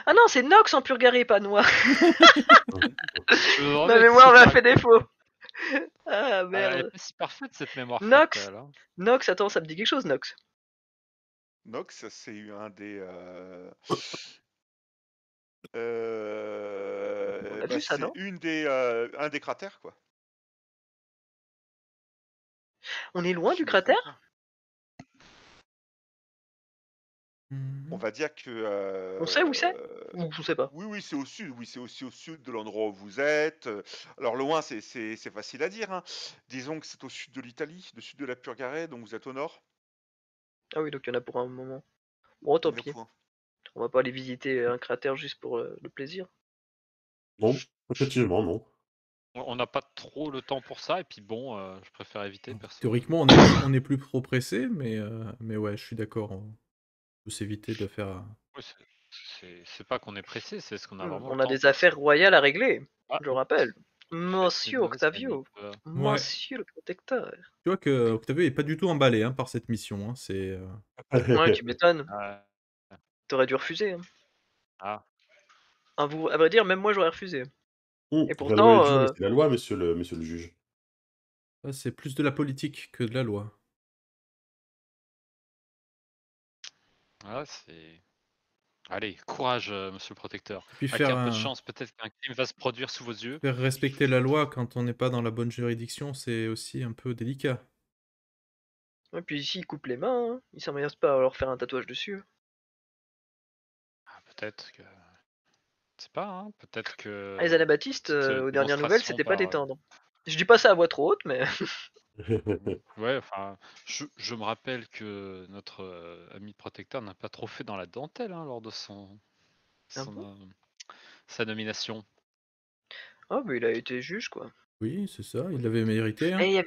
Ah non, c'est Nox en purgarie, pas noix. Je me Ma remets mémoire que m'a fait défaut. Ah Elle est merde. pas si parfaite cette mémoire Nox fractale. Hein. Nox, attends, ça me dit quelque chose, Nox. Nox, c'est un des. On a vu ça, C'est non? un des cratères, quoi. On est loin Si du je me trompe cratère? pas. Mhm. On va dire que. On sait où c'est? Ou on sait pas? Oui, c'est au sud. Oui, c'est aussi au sud de l'endroit où vous êtes. Alors loin, c'est facile à dire. Hein. Disons que c'est au sud de l'Italie, au sud de la Purgarée, donc vous êtes au nord. Ah oui, donc il y en a pour un moment. Bon, tant Il y en a pis. pour un. On va pas aller visiter un cratère juste pour le plaisir. Non, effectivement, non. On n'a pas trop le temps pour ça, et puis bon, je préfère éviter Alors, perso. théoriquement, on est plus trop pressé, mais ouais, je suis d'accord. On peut s'éviter de faire. Ouais, c'est pas qu'on est pressé, c'est ce qu'on a vraiment On le a temps. des affaires royales à régler, Ah, je rappelle. une Monsieur mauvaise Octavio, manip. Ouais. monsieur le protecteur. Tu vois que Octavio est pas du tout emballé hein, par cette mission. Hein. C'est. Ouais, tu m'étonnes. Ah, T'aurais dû refuser. Hein. ah. À vrai dire, même moi j'aurais refusé. Et La loi est pourtant, dure, mais c'est la loi, monsieur le juge. Ouais, c'est plus de la politique que de la loi. Ah, c'est. Allez, courage, monsieur le protecteur. Et puis Avec un peu de chance, peut-être qu'un crime va se produire sous vos yeux. faire respecter la loi quand on n'est pas dans la bonne juridiction, c'est aussi un peu délicat. et puis ici ils coupent les mains, hein. Ils s'emmerdent pas à leur faire un tatouage dessus. Ah, peut-être que. Je sais pas, hein. Peut-être que. Ah, les anabaptistes, Petite aux dernières nouvelles, démonstration c'était pas par. détendre. Je dis pas ça à voix trop haute, mais. Ouais, enfin, je me rappelle que notre ami protecteur n'a pas trop fait dans la dentelle hein, lors de Ah son, bon sa nomination. Oh, mais il a été juge quoi. Oui, c'est ça, il l'avait mérité. Hein. Et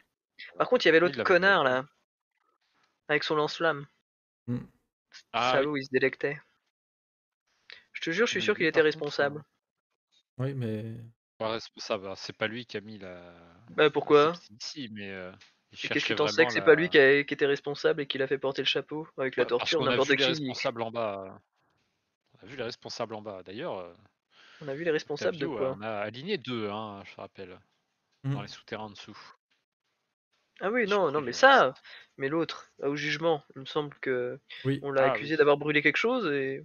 par contre, il y avait Il l'autre l'avait connard mérité. là, avec son lance-flamme. Mm. Ah oui. Salaud, il se délectait. Je te jure, je suis Mais sûr qu'il lui, était par contre, responsable. Oui, mais. pas responsable. Alors, c'est pas lui qui a mis Bah le pourquoi septime ici, mais il Et qu'est-ce que cherchait t'en sais vraiment que c'est pas lui la. qui était responsable et qui l'a fait porter le chapeau avec la Parce torture, qu'on a vu n'importe les qui. responsables en bas. On a vu les responsables en bas. D'ailleurs, On a vu les responsables de Octavio, quoi on a aligné deux, hein, je te rappelle, Mm. dans les souterrains en dessous. Ah oui, J'ai non, cru non, mais lire ça. ça, mais l'autre, au jugement, il me semble que Oui. on l'a Ah accusé oui. d'avoir brûlé quelque chose et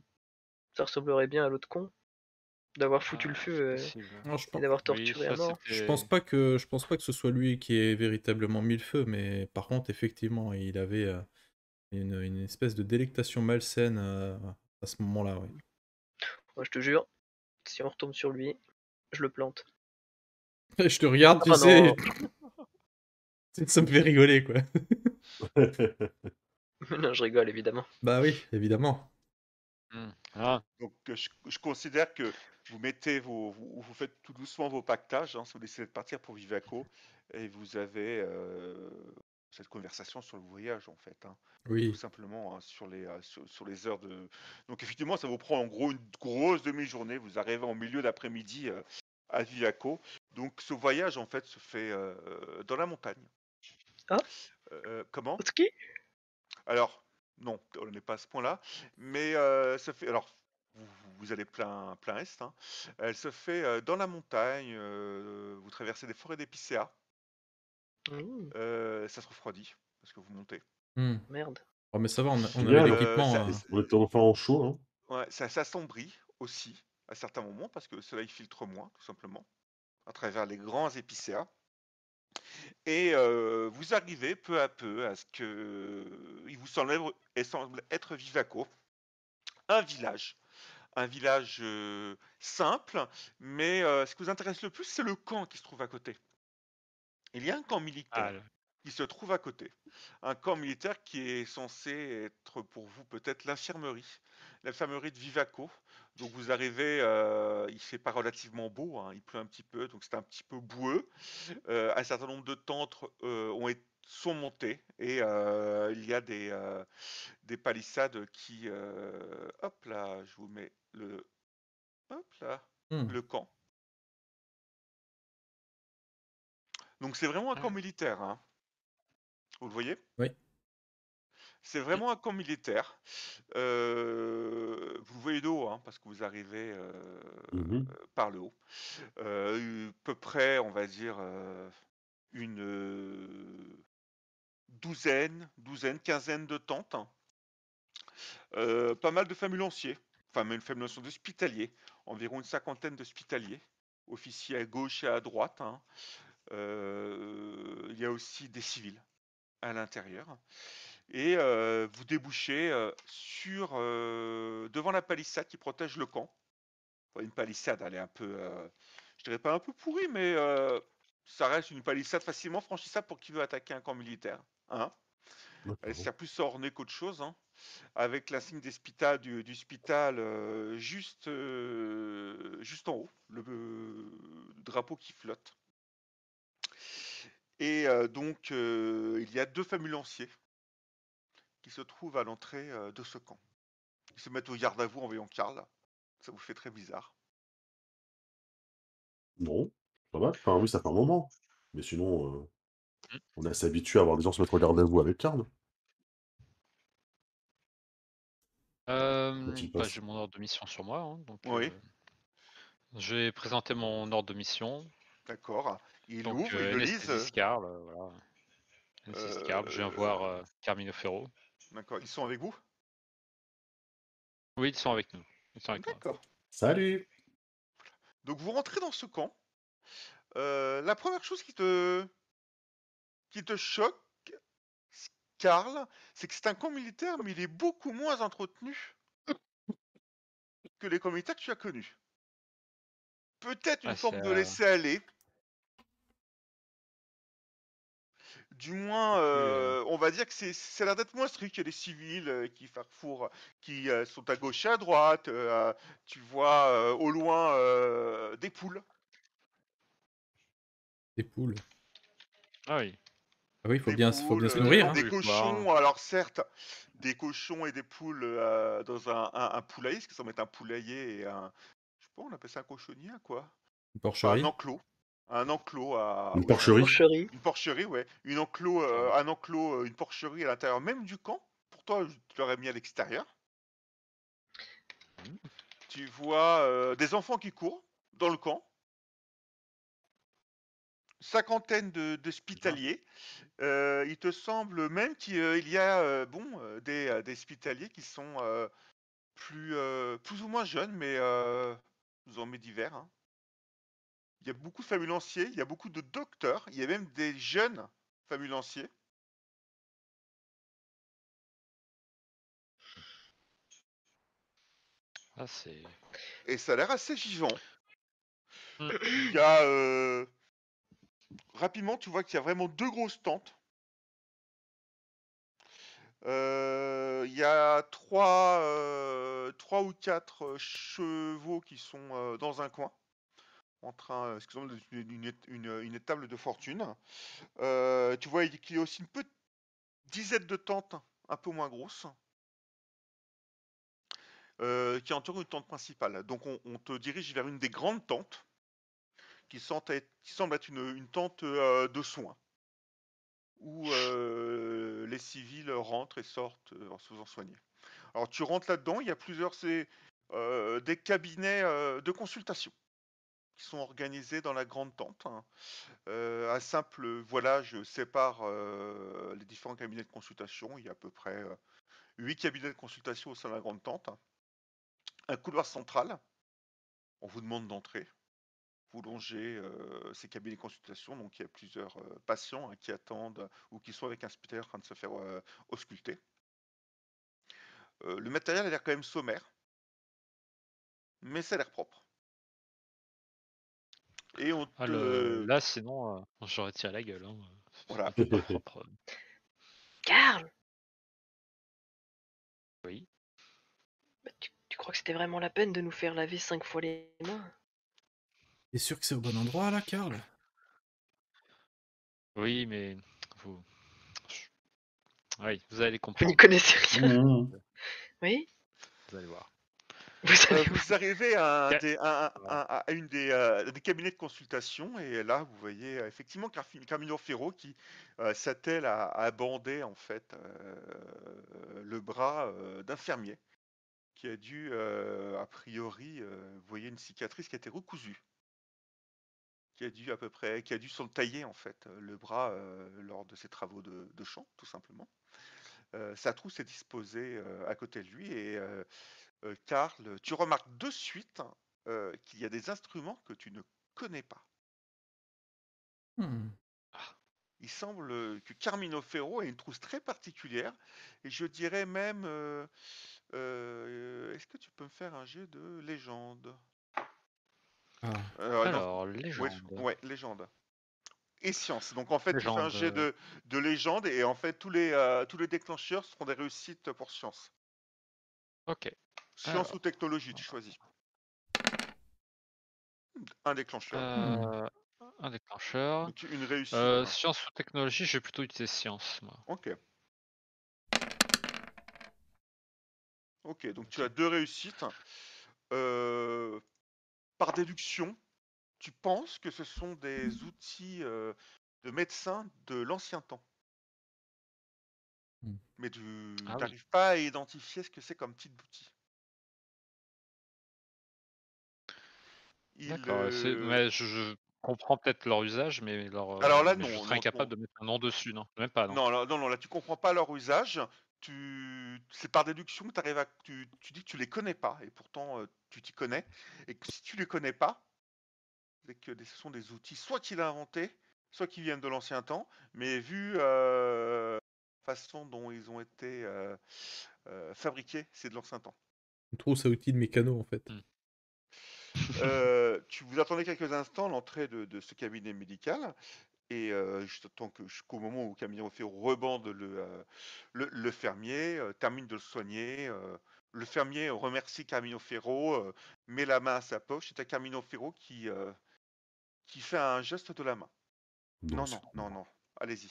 ça ressemblerait bien à l'autre con, d'avoir foutu le Ah, feu c'est possible. Alors, et d'avoir Oui, torturé à ça mort. je c'était. pense pas que ce soit lui qui ait véritablement mis le feu, mais par contre, effectivement, il avait une espèce de délectation malsaine à ce moment-là. Ouais. Moi, je te jure, si on retombe sur lui, je le plante. Je te regarde, tu Enfin non, sais, ça me fait rigoler, quoi. non, je rigole évidemment. Bah oui, évidemment. Ah, Donc je considère que vous mettez vous faites tout doucement vos pactages, hein, si vous décidez de partir pour Vivaco, et vous avez cette conversation sur le voyage en fait, hein, tout Oui. simplement hein, sur les heures de. Donc effectivement, ça vous prend en gros une grosse demi-journée. Vous arrivez en milieu d'après-midi à Vivaco. Donc ce voyage en fait se fait dans la montagne. Ah, Comment? ski Alors, non, on n'est pas à ce point-là, mais ça fait. Alors, vous allez plein est, hein. Elle se fait dans la montagne, vous traversez des forêts d'épicéas, ça se refroidit parce que vous montez. Hmm. Merde. Oh, mais ça va, on avait Génial. l'équipement. Ça, On était enfin en chaud, hein. ouais, ça s'assombrit aussi à certains moments parce que le soleil filtre moins, tout simplement, à travers les grands épicéas. Et vous arrivez peu à peu à ce que il vous semble être Vivaco, un village. Un village simple, mais ce qui vous intéresse le plus, c'est le camp qui se trouve à côté. Il y a un camp ah, militaire qui se trouve à côté. Un camp militaire qui est censé être pour vous peut-être l'infirmerie de Vivaco. Donc vous arrivez, il fait pas relativement beau, hein, il pleut un petit peu, donc c'est un petit peu boueux. Un certain nombre de tentes sont montées et il y a des palissades qui... hop là, je vous mets hop là, Hmm. le camp. Donc c'est vraiment un camp ouais. militaire, hein. Vous le voyez? Oui. C'est vraiment un camp militaire. Vous le voyez de haut, hein, parce que vous arrivez Mhm. par le haut. À peu près, on va dire, une quinzaine de tentes. Pas mal de famulanciers, enfin même famulanciers d'hospitaliers, environ une cinquantaine d'hospitaliers, officiers à gauche et à droite. Hein. Il y a aussi des civils à l'intérieur. Et vous débouchez devant la palissade qui protège le camp. Enfin, une palissade, elle est un peu, je dirais pas un peu pourrie, mais ça reste une palissade facilement franchissable pour qui veut attaquer un camp militaire. Hein. Elle D'accord. sert plus à orner qu'autre chose. Hein. Avec l'insigne du Spital juste en haut, le drapeau qui flotte. Et donc, il y a 2 famulanciers qui se trouvent à l'entrée de ce camp. Ils se mettent au garde à vous en voyant Karl. Ça vous fait très bizarre. Non, pas mal. Enfin, oui, ça fait un moment. Mais sinon, Mm. on est assez habitué à voir des gens se mettre au garde à vous avec Karl. Quand il Bah, passe. j'ai mon ordre de mission sur moi, hein, donc Oui, je vais présenter mon ordre de mission. d'accord. Il Donc l'ouvre, il le lise. Anesthésie Scarl, voilà. Anesthésie Scarl, je viens voir Carmine Ferro. D'accord. Ils sont avec vous? Oui, ils sont avec nous. Ils sont avec moi. D'accord. Salut! Donc vous rentrez dans ce camp. La première chose qui te choque, Karl, c'est que c'est un camp militaire, mais il est beaucoup moins entretenu que les camps militaires que tu as connus. Peut-être une Ah, forme de laisser-aller. Du moins, on va dire que c'est l'air d'être moins strict. Il y a des civils qui farfourent, qui sont à gauche et à droite. Tu vois au loin des poules. Des poules. Ah oui. Ah oui, faut Des bien se poules, nourrir. Hein. des Oui, cochons. Alors certes, des cochons et des poules dans un poulailler, parce qu'ils s'en mettent un poulailler et un... Je sais pas, on appelle ça un cochonnier, quoi. Une Enfin, un porcherie. enclos. Un enclos à... Une Oui, porcherie? Porcherie. une porcherie, ouais. Un enclos, une porcherie à l'intérieur même du camp. Pour toi, tu l'aurais mis à l'extérieur. Mhm. Tu vois des enfants qui courent dans le camp. Cinquantaine d'hospitaliers. Il te semble même qu'il y a des hospitaliers qui sont plus ou moins jeunes, mais nous en met divers. Hein. Il y a beaucoup de famulanciers, il y a beaucoup de docteurs, il y a même des jeunes famulanciers. Ah, c'est. Et ça a l'air assez vivant. Mm. Il y a rapidement, tu vois qu'il y a vraiment 2 grosses tentes. Il y a 3 ou 4 chevaux qui sont dans un coin, en train, excusez-moi, une étable de fortune. Tu vois qu'il y a aussi une petite dizaine de tentes, un peu moins grosses, qui entourent une tente principale. Donc on te dirige vers une des grandes tentes, qui semble être une tente de soins, où les civils rentrent et sortent en se faisant soigner. Alors tu rentres là-dedans, il y a des cabinets de consultation qui sont organisés dans la grande tente. Hein. Un simple voilage sépare les différents cabinets de consultation. Il y a à peu près 8 cabinets de consultation au sein de la grande tente. Un couloir central. On vous demande d'entrer. Vous longez ces cabinets de consultation. Donc il y a plusieurs patients qui attendent ou qui sont avec un hospitalier en train de se faire ausculter. Le matériel a l'air quand même sommaire, mais ça a l'air propre. Et on Ah, te... là, sinon, j'aurais tiré la gueule. Hein. Voilà. C'est pas propre. Karl, Oui. bah, tu crois que c'était vraiment la peine de nous faire laver 5 fois les mains? T'es sûr que c'est au bon endroit là, Karl? Oui, mais vous. Oui, vous allez Vous n'y comprendre. connaissez rien. Mmh. Oui? Vous allez voir. Vous allez Vous arrivez à, Voilà. à une des cabinets de consultation et là vous voyez effectivement Carmino Ferro qui s'attelle à bander en fait le bras d'infirmier qui a dû a priori vous voyez une cicatrice qui a été recousue qui a dû à peu près, qui a dû s'en tailler en fait le bras lors de ses travaux de champ, tout simplement. Sa trousse est disposée à côté de lui et Karl, tu remarques de suite qu'il y a des instruments que tu ne connais pas. Hmm. Il semble que Carmine Ferro ait une trousse très particulière et je dirais même, est-ce que tu peux me faire un jet de légende? Ah. Non, Alors, ouais, légende. ouais, légende. Et science. Donc en fait, tu fais un Légende. jet de légende et en fait, tous les déclencheurs seront des réussites pour science. Ok. Science ou Alors, technologie, tu choisis. Un déclencheur. euh, un déclencheur. Donc une réussite. Science ou technologie, j'ai plutôt utilisé science, moi. Ok. Ok, donc tu Ok. as 2 réussites. Par déduction, tu penses que ce sont des outils de médecins de l'ancien temps. Hmm. Mais tu Ah oui. n'arrives pas à identifier ce que c'est comme type d'outil. D'accord. Mais je comprends peut-être leur usage, mais Alors là, mais je non, serais non, incapable de mettre un nom dessus, non? Même pas, non. non, là, tu comprends pas leur usage. C'est par déduction que tu dis que tu les connais pas, et pourtant tu t'y connais. Et que si tu les connais pas, c'est que ce sont des outils soit qu'il a inventés, soit qui viennent de l'ancien temps, mais vu la façon dont ils ont été fabriqués, c'est de l'ancien temps. Une trousse à outils de mécano, en fait. Hmm. Tu vous attendez quelques instants à l'entrée de ce cabinet médical. Et j'attends jusqu'au moment où Camille fait rebande le fermier, termine de le soigner. Le fermier remercie Camino Ferro, met la main à sa poche. C'est à Camino Ferro qui fait un geste de la main. Non, Non, c'est non, pas non, moi. non. Allez-y.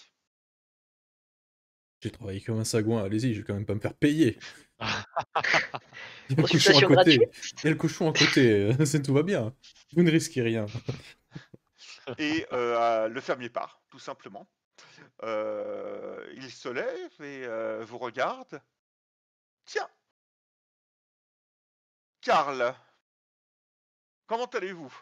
J'ai travaillé comme un sagouin, allez-y, je vais quand même pas me faire payer. Il y a le cochon à Consultation côté. gratuite? Il y a le cochon à côté. Tout va bien. Vous ne risquez rien. Et le fermier part, tout simplement. Il se lève et vous regarde. Tiens, Karl, comment allez-vous?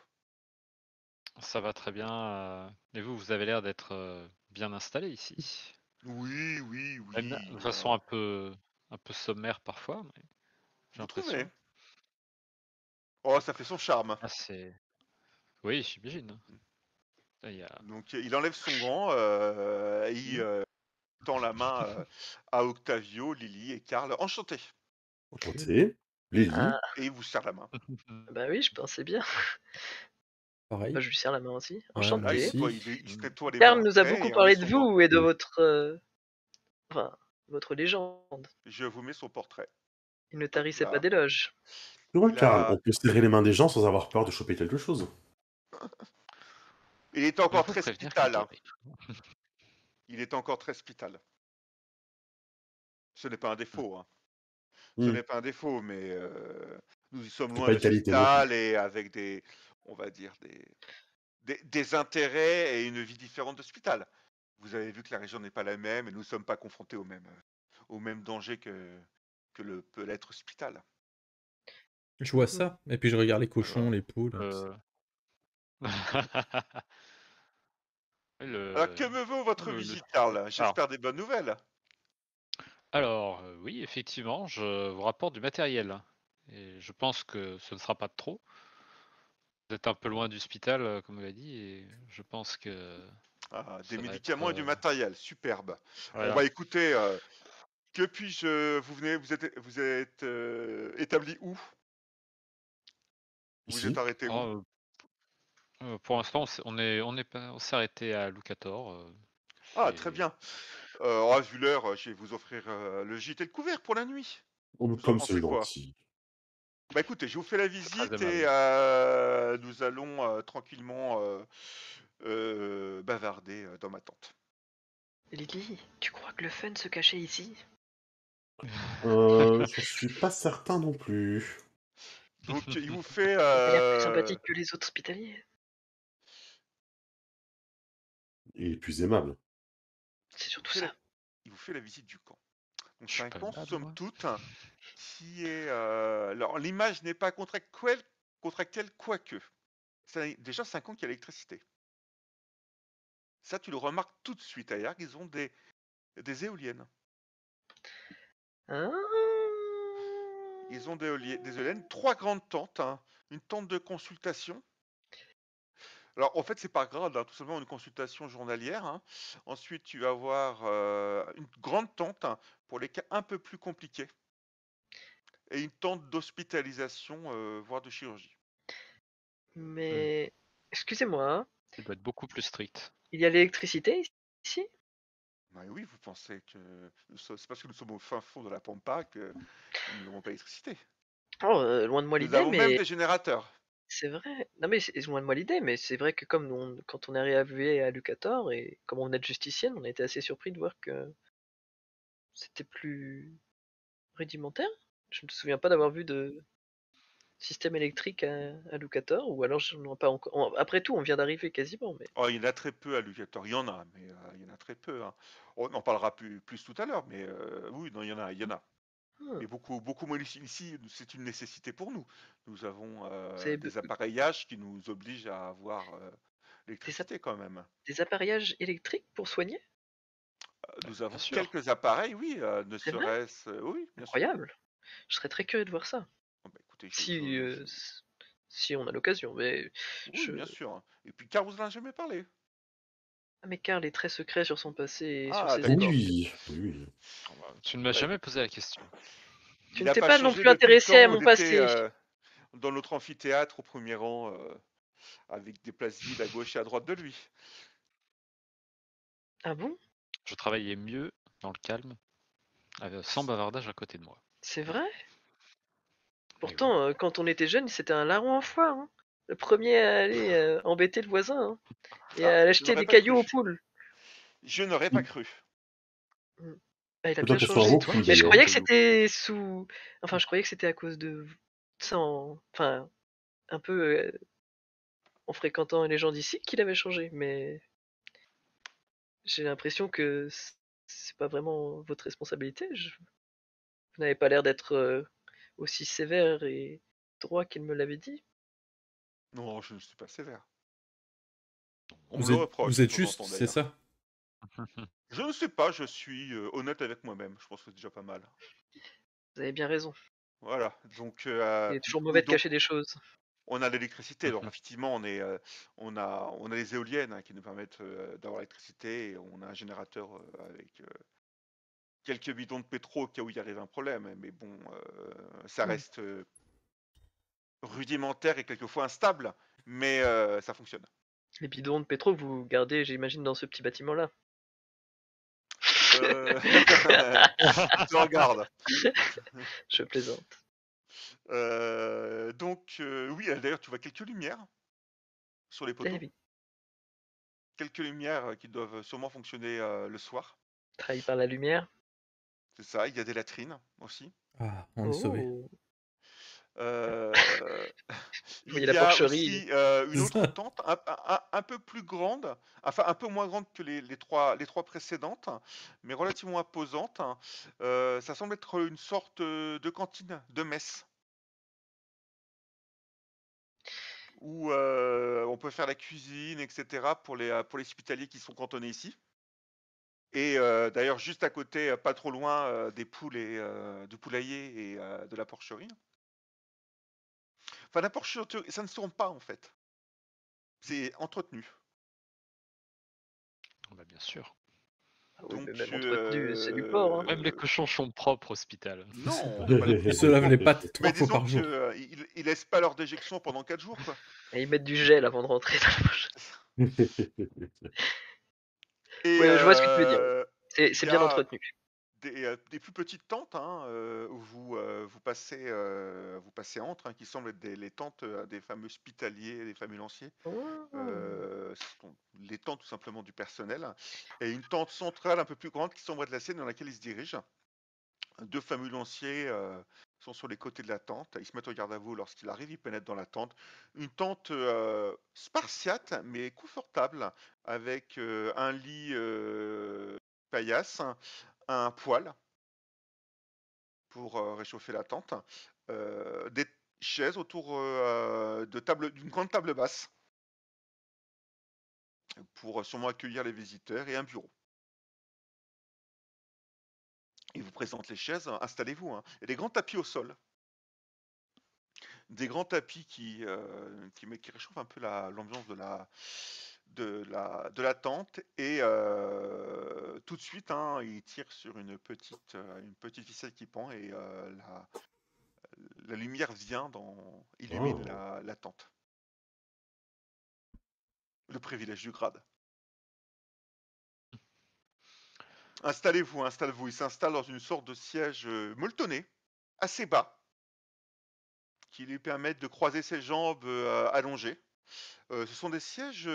Ça va très bien. Et vous avez l'air d'être bien installé ici. Oui, oui, Même oui. de façon un peu sommaire parfois, mais j'ai Vous trouvez? l'impression. Oh, ça fait son charme. Ah, oui, j'imagine. Là, il y a... Donc il enlève son gant, il tend la main à Octavio, Lily et Karl. Enchanté. Enchanté. Lily. Ah, Et il vous serre la main. bah oui, je pensais bien. Pareil. Bah, je lui serre la main aussi. Ouais, Là, Enchanté. il se nettoie les Karl mains nous a après beaucoup et enlève parlé de son gant. vous et de Oui. votre, enfin, votre légende. Je vous mets son portrait. Il ne tarissait Là. pas d'éloges. Tu vois, Il Karl, a- on peut serrer les mains des gens sans avoir peur de choper quelque chose. Il est Je encore vous très prévenir spital. qu'il Hein. Il est encore très spital. Ce n'est pas un défaut. Hein. Ce n'est pas un défaut, mais nous y sommes C'est loin pas de une qualité non plus. l'hôpital et avec on va dire, des intérêts et une vie différente de l'hôpital. Vous avez vu que la région n'est pas la même et nous ne sommes pas confrontés au même danger que peut l'être l'hôpital. Je vois ça. Et puis je regarde les cochons, Alors, les poules. Alors, que me vaut votre visite, Karl? J'espère des bonnes nouvelles. Oui, effectivement, je vous rapporte du matériel. Et je pense que ce ne sera pas de trop. Vous êtes un peu loin du hospital, comme vous l'avez dit, et je pense que Des ça va être... médicaments et du matériel, superbe. On voilà. va écouter. Que puis-je vous êtes établi où? Vous êtes Ici. arrêté où? Pour l'instant, on s'est arrêté à Lucator. Ah, très bien. Vu l'heure, je vais vous offrir le gîte et le couvert pour la nuit. Oh, Vous en comme c'est pensez quoi? gentil. Bah écoutez, je vous fais la C'est très visite aimable. et nous allons tranquillement bavarder dans ma tente. Lily, tu crois que le fun se cachait ici? J'en suis pas certain non plus. Donc il vous fait Il a l'air plus sympathique que les autres hospitaliers. Il est plus aimable. C'est surtout ça. il vous fait la visite du camp. Donc Je c'est suis un pas camp, aimable, somme moi. toute, qui est... alors l'image n'est pas contractuelle quoique. Déjà 5 ans qu'il y a l'électricité. Ça, tu le remarques tout de suite. Ailleurs, ils ont des éoliennes. Ah. Ils ont des éoliennes, 3 grandes tentes, hein. Une tente de consultation. Alors, en fait, c'est par grade, hein, tout simplement une consultation journalière, hein. Ensuite, tu vas avoir une grande tente, hein, pour les cas un peu plus compliqués. Et une tente d'hospitalisation, voire de chirurgie. Mais excusez-moi, hein, Il doit être beaucoup plus strict. il y a l'électricité ici? Bah oui, vous pensez que c'est parce que nous sommes au fin fond de la Pampa que nous n'avons pas d'électricité. Oh, loin de moi Nous l'idée, avons même mais des générateurs. c'est vrai. Non mais c'est loin de moi l'idée, mais c'est vrai que comme quand on est arrivé à Lucator et comme on est justicienne, on a été assez surpris de voir que c'était plus rudimentaire. Je ne me souviens pas d'avoir vu de système électrique à Lucator, ou alors je n'en ai pas encore. Après tout, on vient d'arriver quasiment, mais. Oh, il y en a très peu à Lucator. Il y en a, mais il y en a très peu, hein. On en parlera plus tout à l'heure, mais oui, non, il y en a, il y en a. Hmm. Et beaucoup moins ici, c'est une nécessité pour nous. Nous avons C'est des appareillages qui nous obligent à avoir des, l'électricité quand même. des appareillages électriques pour soigner? Nous Bien avons sûr. quelques appareils, oui, ne C'est vrai? serait-ce... oui, bien sûr. Incroyable. Je serais très curieux de voir ça. Oh, bah, écoutez, Si on a l'occasion, mais oui, je. bien sûr, hein. Et puis, car vous en a jamais parlé. Ah, mais Karl est très secret sur son passé et sur Ah, ses d'accord. études. Oui, oui. Tu ne m'as Ouais. jamais posé la question. Tu Il ne n'a t'es pas pas non changé plus depuis le intéressé à temps où mon on était passé. dans notre amphithéâtre au premier rang, avec des places vides à gauche et à droite de lui. Ah bon? Je travaillais mieux dans le calme, sans bavardage à côté de moi. C'est vrai? Eh oui. Pourtant, quand on était jeune, c'était un larron en foire, hein. Le premier à aller embêter le voisin, hein, et Ah, à je acheter n'aurais des pas cailloux cru. aux poules. Je n'aurais pas cru. Ah, il a Peut-être bien que ce soit changé. un mot toi plus qui Mais je achetais d'ailleurs. des croyais que cailloux. c'était sous. Enfin, je croyais que c'était à cause de ça, enfin, un peu en fréquentant les gens d'ici qu'il avait changé. Mais j'ai l'impression que c'est pas vraiment votre responsabilité. Vous n'avez pas l'air d'être aussi sévère et droit qu'il me l'avait dit. Non, je ne suis pas sévère. On me Vous le êtes, reproche vous de êtes temps en temps juste, c'est d'ailleurs. ça? Je ne sais pas, je suis honnête avec moi-même. Je pense que c'est déjà pas mal. Vous avez bien raison. Voilà, donc Il est toujours oui, mauvais de donc cacher des choses. on a l'électricité. Donc effectivement, on a les éoliennes, hein, qui nous permettent d'avoir l'électricité. Et on a un générateur avec quelques bidons de pétrole au cas où il arrive un problème. Mais bon, ça Hmm. reste rudimentaire et quelquefois instable, mais ça fonctionne. Les bidons de pétrole, vous gardez, j'imagine, dans ce petit bâtiment-là. J'en garde. Je plaisante. Donc oui, d'ailleurs, tu vois quelques lumières sur les Eh poteaux. oui, Quelques lumières qui doivent sûrement fonctionner le soir. trahi par la lumière. C'est ça, il y a des latrines aussi. Ah, on est sauvé. Oh, Euh, vous voyez il la y a porcherie. aussi une autre tente, un peu plus grande, enfin un peu moins grande que les trois précédentes, mais relativement imposante. Ça semble être une sorte de cantine, de messe, où on peut faire la cuisine, etc. pour les hospitaliers qui sont cantonnés ici. Et d'ailleurs, juste à côté, pas trop loin, des poules et du poulailler et de la porcherie. Enfin, la porcherie, ça ne se tourne pas en fait. C'est entretenu. Bah, bien sûr. Ah oui, mais Donc, même entretenu, c'est du porc, hein. Même les cochons sont propres au hospital. non, Ils pas les se lavent les pattes Mais 3 fois disons par jour. qu'ils laissent pas leur déjection pendant 4 jours, quoi. Et ils mettent du gel avant de rentrer dans la porcherie. Et Oui, je vois ce que tu veux dire. il C'est y bien a entretenu. des plus petites tentes, hein, où vous passez entre, hein, qui semblent être les tentes des fameux hospitaliers, des fameux lanciers. Oh. Ce sont les tentes tout simplement du personnel. Et une tente centrale un peu plus grande qui semble être la sienne dans laquelle ils se dirigent. 2 fameux lanciers sont sur les côtés de la tente. Ils se mettent au garde à vous lorsqu'il arrive, ils pénètrent dans la tente. Une tente spartiate mais confortable avec un lit paillasse, un poêle pour réchauffer la tente, des chaises autour d'une grande table basse. pour sûrement accueillir les visiteurs et un bureau. Il vous présente les chaises, installez-vous, hein. Il y a des grands tapis au sol, des grands tapis qui réchauffent un peu l'ambiance de la tente et tout de suite, hein, il tire sur une petite ficelle qui pend et la lumière vient illumine Oh. la tente. Le privilège du grade. Installez-vous. Il s'installe dans une sorte de siège molletonné, assez bas, qui lui permettent de croiser ses jambes allongées. Ce sont des sièges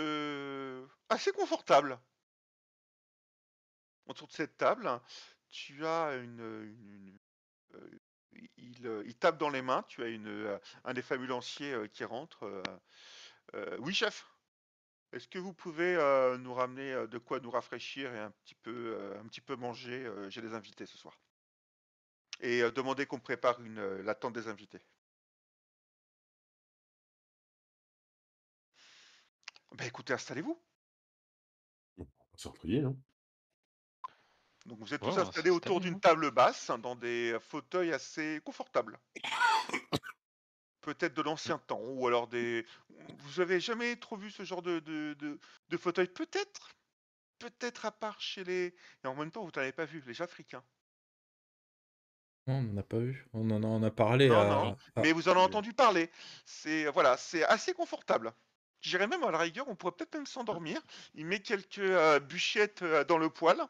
assez confortables. Autour de cette table, tu as il tape dans les mains, tu as un des fabulantiers qui rentre. Oui, chef, est-ce que vous pouvez nous ramener de quoi nous rafraîchir et un petit peu manger? J'ai des invités ce soir. Et demander qu'on prépare la tente des invités. Bah écoutez, installez-vous. C'est envoyé, hein. Donc vous êtes Ouais, tous on va installés autour s'installer, d'une hein. table basse, dans des fauteuils assez confortables. Peut-être de l'ancien temps, ou alors des... Vous avez jamais trop vu ce genre de fauteuil? Peut-être à part chez les... Et en même temps, vous n'avez pas vu, les Africains. Non, on n'en a pas vu. On en a parlé Non, non, à- mais vous en avez entendu parler. C'est assez confortable. Je dirais même à la rigueur, on pourrait peut-être même s'endormir. Il met quelques bûchettes dans le poêle.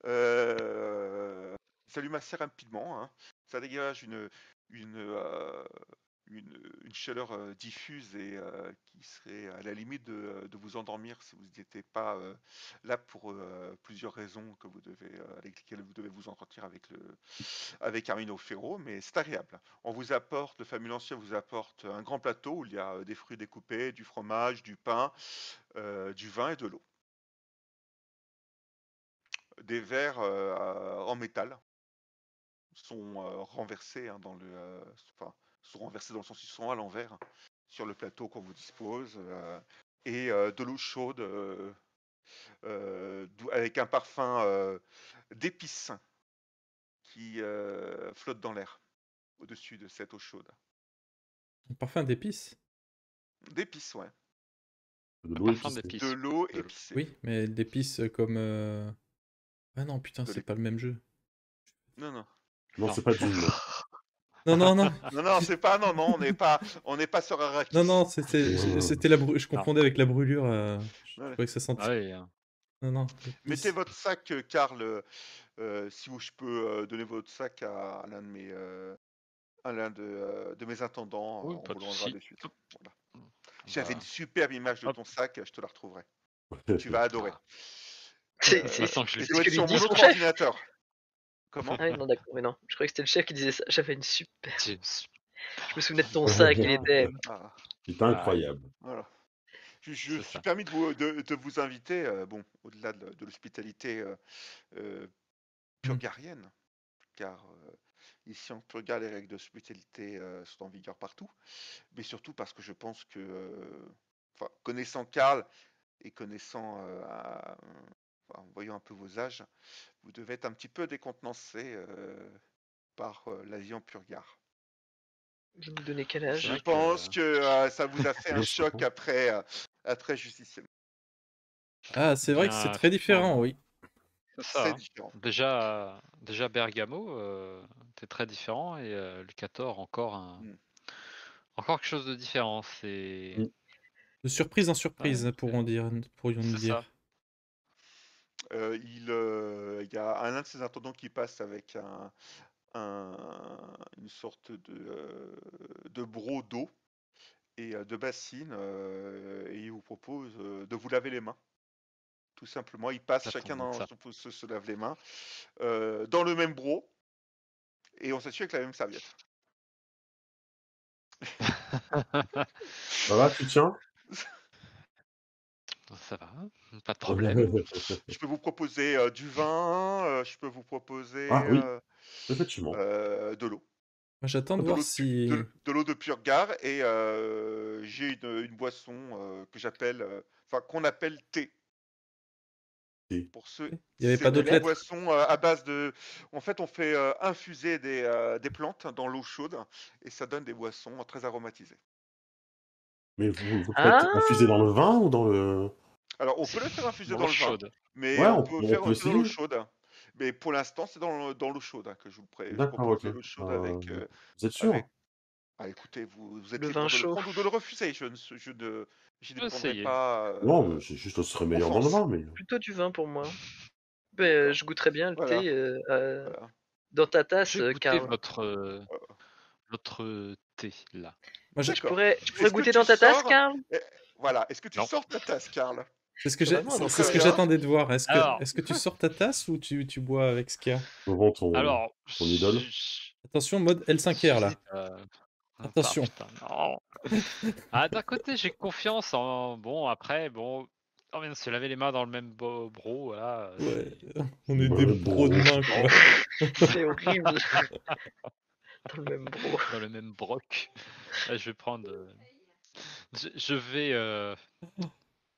Ça allume assez rapidement, hein. Ça dégage une, euh, une chaleur diffuse et qui serait à la limite de vous endormir si vous n'étiez pas là pour plusieurs raisons avec lesquelles vous devez vous entretenir avec Armino Ferro, mais c'est agréable. Le fabulantier vous apporte un grand plateau où il y a des fruits découpés, du fromage, du pain, du vin et de l'eau. Des verres en métal sont renversés sont renversés dans le sens ils sont à l'envers sur le plateau qu'on vous dispose et de l'eau chaude avec un parfum d'épices qui flotte dans l'air au-dessus de cette eau chaude. un parfum d'épices. D'épices, ouais. De Un l'eau parfum épicée. De d'épices. l'eau De l'eau. épicée. Oui, mais d'épices comme. Ah non, putain, De c'est l'ép- pas le même jeu. Non, non. Non, Non. c'est pas Doom. Non, non, non. Non, non, c'est pas. Non, non, on n'est pas sur Arrakis. Non, non, c'était je confondais avec la brûlure. Je Ouais. trouvais que ça sentait. Ah oui, hein. Non, non. Mettez votre sac, Karl. Si je peux donner votre sac à l'un de mes intendants, Oui, on pas vous de le rendra souci. de suite. Voilà. J'avais une Bah, superbe image de hop. ton sac, je te la retrouverai. Tu vas adorer. Ah, C'est maintenant que je Et l'ai ça ce doit que être lui sur dit mon son autre chef. ordinateur. Comment? Ah oui, non, d'accord, mais non. Je croyais que c'était le chef qui disait ça. J'avais une super. c'est- Je me souvenais de ton sac, il était. Ah, C'est incroyable. voilà. Je C'est suis ça. permis de vous inviter, au-delà de l'hospitalité purgarienne, car ici en Purgar, les règles d'hospitalité sont en vigueur partout, mais surtout parce que je pense que, connaissant Karl et en voyant un peu vos âges, vous devez être un petit peu décontenancé par la vie en Purgar. Vous me donnez quel C'est âge? Je vrai pense que que ça vous a fait un Bien choc sûr. après Justicier. Ah, c'est vrai que c'est bien, très différent, oui. c'est ça. C'est hein. différent. Déjà Bergamo, t'es très différent et le 14 Mm. encore quelque chose de différent. C'est Mm. De surprise en ouais, surprise, pourrions-nous c'est ça. dire. Il y a un de ses intendants qui passe avec une sorte de broc d'eau et de bassine et il vous propose de vous laver les mains. Tout simplement, ils passent Ça chacun tombe ça. se lave les mains dans le même broc et on s'assure avec la même serviette. Ça va, tu tiens? Ça va, pas de problème. Je peux vous proposer du vin, je peux vous proposer Ah oui, effectivement. de l'eau. Moi, j'attends de de voir l'eau si. de l'eau de Purgare et j'ai une boisson que j'appelle, enfin qu'on appelle thé. Et- Pour ceux, Il n'y avait pas c'est De d'autres une lettres. lettres? boisson à base de. En fait, on fait infuser des plantes dans l'eau chaude et ça donne des boissons très aromatisées. Mais vous le faites Ah, infuser dans le vin ou dans le... Alors, on peut le faire infuser Dans dans l'eau le vin, chaude. mais Ouais, on on, peut on faire peut aussi dans l'eau essayer. chaude. Mais pour l'instant, c'est dans l'eau chaude que je D'accord, propose ok. de l'eau chaude avec, Vous êtes sûr? avec. Ah, écoutez, vous êtes le vin libre de le chaud. prendre ou de le refuser. Je Je n'y peux prendrai essayer. pas Non, mais c'est juste, ce serait meilleur dans le offense. vin, mais... Plutôt du vin pour moi. D'accord. Je goûterais bien le Voilà, thé voilà. dans ta tasse, J'ai goûté Karl. votre thé là. Moi, Je D'accord. pourrais Est-ce que goûter tu dans ta tasse, sors Karl? Eh, Voilà. Est-ce que tu Non. sors ta tasse, Karl? c'est ce que Vraiment, donc, c'est ce que rien. j'attendais de voir. Alors, Est-ce que tu sors ta tasse ou tu bois avec Skia? Devant ton alors, idole. Attention, mode L5R là. j'hésite à- Attention. putain, non. Ah, d'un côté, j'ai confiance en. Bon, après, bon. On vient de se laver les mains dans le même bro, voilà. Ouais, c'est- on est des Ouais, pros de bon. main quoi. c'est horrible. Dans le même bro. Dans le même broc. Là, je vais prendre.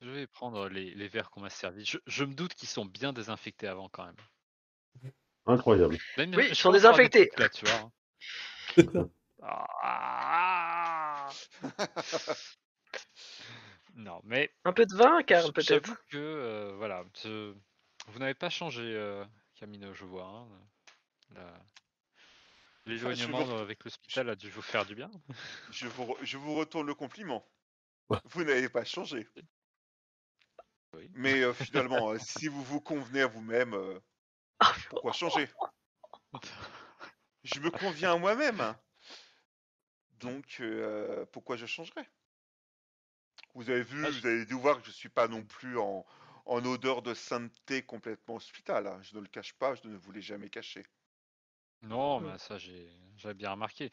Je vais prendre les verres qu'on m'a servis. Je me doute qu'ils sont bien désinfectés avant quand même. Incroyable. Même, Oui, je ils sont commence à avoir des désinfectés. doutes, là, tu vois. Ah. Non, mais Un peu de vin, Karl, peut-être. j'avoue que voilà, vous n'avez pas changé, Camino, je vois. Hein. L'éloignement avec l'hôpital a dû vous faire du bien. je vous retourne le compliment. Vous n'avez pas changé. Oui. Mais finalement, si vous vous convenez à vous-même, pourquoi changer? Je me conviens à moi-même. Donc, pourquoi je changerais? Vous avez dû voir que je suis pas non plus en odeur de sainteté complètement hospitale. Hein. Je ne le cache pas, je ne vous l'ai jamais caché. Non, mais ça j'avais bien remarqué.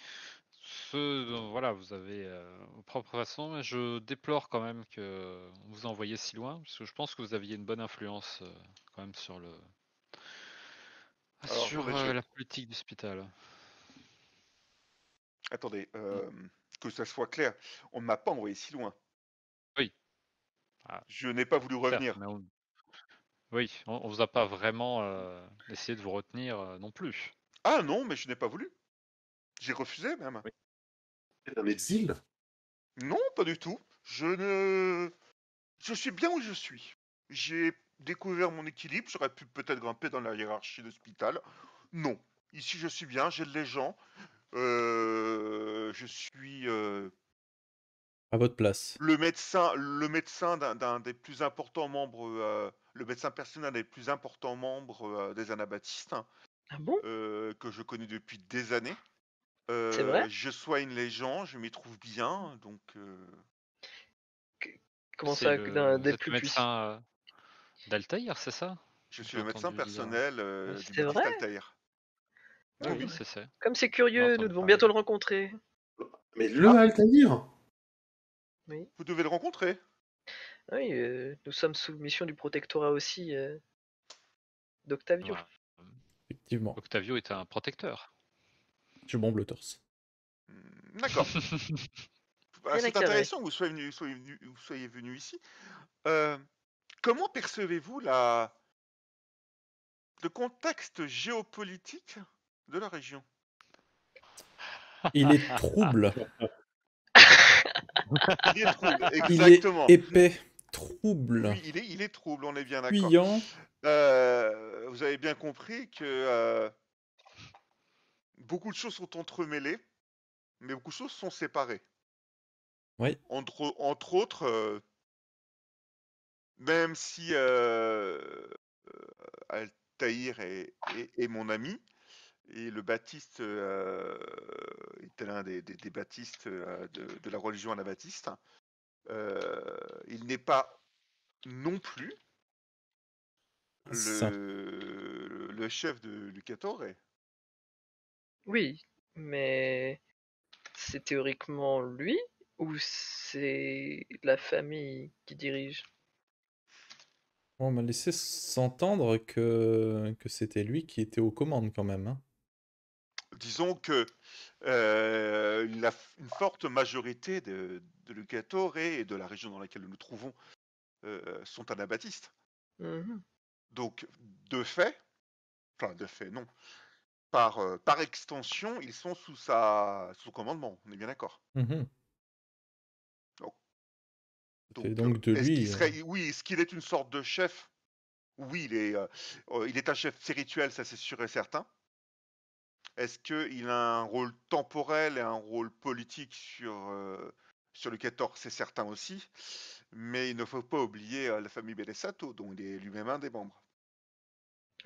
Voilà, vous avez vos propres façons, mais je déplore quand même que vous envoyiez si loin, parce que je pense que vous aviez une bonne influence quand même sur Alors, attendez, la politique d'hôpital. attendez, que ça soit clair, on ne m'a pas envoyé si loin. Oui. Ah, Je n'ai pas voulu certes, revenir. mais oui, on vous a pas vraiment essayé de vous retenir non plus. Ah non, mais je n'ai pas voulu. J'ai refusé même. Oui. C'est un exil? Non, pas du tout. Je suis bien où je suis. J'ai découvert mon équilibre. J'aurais pu peut-être grimper dans la hiérarchie d'hôpital. Non. Ici, je suis bien. J'aide les gens. Je suis À votre place. le médecin d'un des plus importants membres, le médecin personnel des plus importants membres des Anabaptistes, Ah bon? que je connais depuis des années. C'est vrai? Je soigne les gens, je m'y trouve bien, donc. Comment C'est ça, vous d'être êtes plus le puissant? médecin d'Altaïr, c'est ça? Je suis J'ai le médecin entendu dire. personnel du C'est vrai? baptiste Altaïr. Oui, Oui, oui, oui. c'est. Comme c'est J'en ai curieux, nous entendu devons parler. bientôt le rencontrer. Mais le Ah. Altaïr? Oui. Vous devez le rencontrer. Oui, nous sommes sous mission du protectorat aussi d'Octavio. Ouais. Effectivement. Octavio est un protecteur. Je bombe le torse. D'accord. Bah, Bien c'est accaré. intéressant que vous soyez venu ici. Comment percevez-vous le contexte géopolitique de la région? Il est trouble. Il est trouble, Il est exactement. épais. Trouble. Oui, il est trouble, on est bien d'accord. Fuyant. Vous avez bien compris que beaucoup de choses sont entremêlées, mais beaucoup de choses sont séparées. Oui. Entre autres, même si Altaïr est mon ami, et le baptiste est l'un des baptistes de la religion anabaptiste, il n'est pas non plus Ça. le chef de Lucatore. Oui, mais c'est théoriquement lui ou c'est la famille qui dirige? On m'a laissé s'entendre que c'était lui qui était aux commandes quand même. Hein. disons que une forte majorité de Lucatore et de la région dans laquelle nous nous trouvons sont anabaptistes. Mhm. Donc, de fait non, par extension, ils sont sous son commandement, on est bien d'accord. Mhm. C'est Donc, donc de est-ce qu'il lui. serait, oui, est-ce qu'il est une sorte de chef? Oui, il est un chef spirituel, ça c'est sûr et certain. Est-ce qu'il a un rôle temporel et un rôle politique sur le 14? C'est certain aussi. Mais il ne faut pas oublier la famille Belesato, dont il est lui-même un des membres.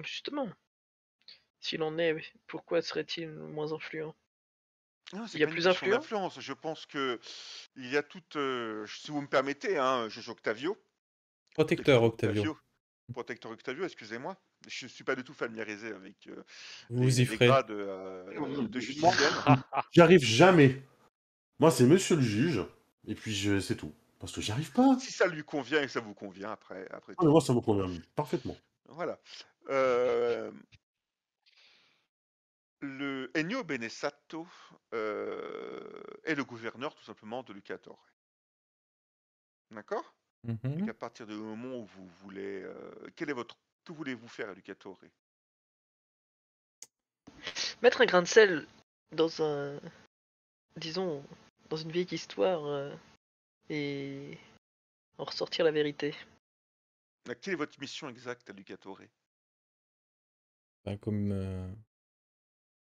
Justement, s'il en est, pourquoi serait-il moins influent? Non, Il c'est y a pas une plus question influent? d'influence. Je pense que il y a toute, si vous me permettez, hein, Jojo Octavio, Protecteur Octavio. Protecteur Octavio, excusez-moi. Je ne suis pas du tout familiarisé avec Vous y les ferez. grades de justicienne. J'y arrive jamais. Moi, c'est monsieur le juge, et puis c'est tout. Parce que j'y arrive pas. Si ça lui convient et que ça vous convient, après Ah, tout. mais moi, ça me convient parfaitement. Voilà. Le Ennio Benesato est le gouverneur tout simplement de Lucatore. D'accord? Donc Mhm. à partir du moment où vous voulez, que voulez-vous faire à Lucatore? Mettre un grain de sel dans disons, dans une vieille histoire et en ressortir la vérité. Quelle est votre mission exacte à Lucatore? Bah, comme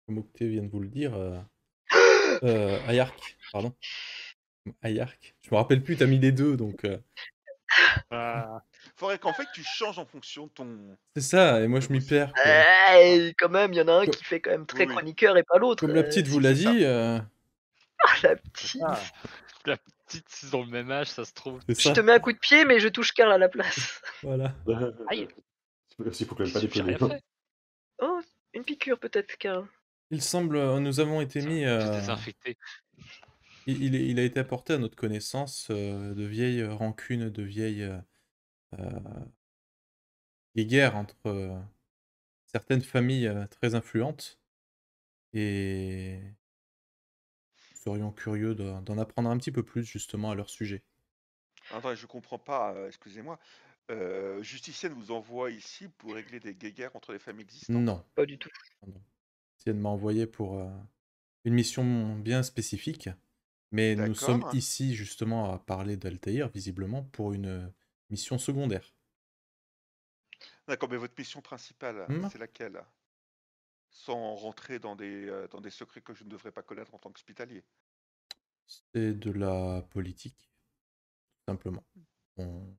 Octé vient de vous le dire, Ayark, pardon. Ayark. Je me rappelle plus, t'as mis les deux, donc Faudrait qu'en fait tu changes en fonction de ton c'est ça, et moi de je vos m'y cibles. perds, quoi. Quand même, il y en a un Co- qui fait quand même Oui, très oui. chroniqueur et pas l'autre. Comme la petite vous si, l'a c'est ça. dit, Ah, la petite. Ah, la petite, ils ont le même âge, ça se trouve. c'est Je ça. te mets un coup de pied, mais je touche Karl à la place. Voilà. Aïe, Il faut quand même pas j'ai déconner. rien fait. Oh, une piqûre peut-être, Karl. Il semble, nous avons été mis, Tout désinfecté. il a été apporté à notre connaissance de vieilles rancunes, de vieilles guerres entre certaines familles très influentes, et nous serions curieux d'en apprendre un petit peu plus justement à leur sujet. Attends, je comprends pas, excusez-moi. Justicienne vous envoie ici pour régler des guéguerres entre les familles existantes? Non, Pas du tout. non. Etienne m'a envoyé pour une mission bien spécifique, mais nous sommes D'accord. ici justement à parler d'Altaïr, visiblement, pour une mission secondaire. D'accord, mais votre mission principale, Hmm. c'est laquelle? Sans rentrer dans des secrets que je ne devrais pas connaître en tant qu'hospitalier. C'est de la politique, tout simplement. On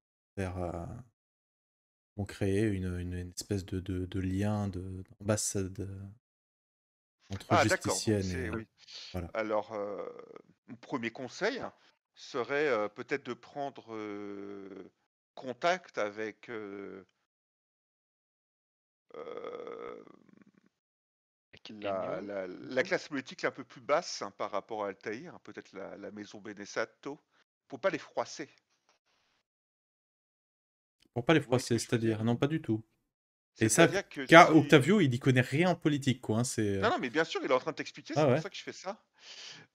créait une espèce de lien, d'ambassade entre Ah d'accord, donc justicienne et... oui. voilà. Alors, mon premier conseil serait peut-être de prendre contact avec la classe politique un peu plus basse par rapport à Altaïr, peut-être la maison Benesato, pour pas les froisser. Pour pas les Vous voyez ce froisser, que je veux dire? c'est-à-dire, non, pas du tout. Et ça, C'est-à-dire que car si... Octavio, il y connaît rien en politique, quoi. Hein, c'est... Non, non, mais bien sûr, il est en train de t'expliquer, c'est Ah pour ouais. ça que je fais ça.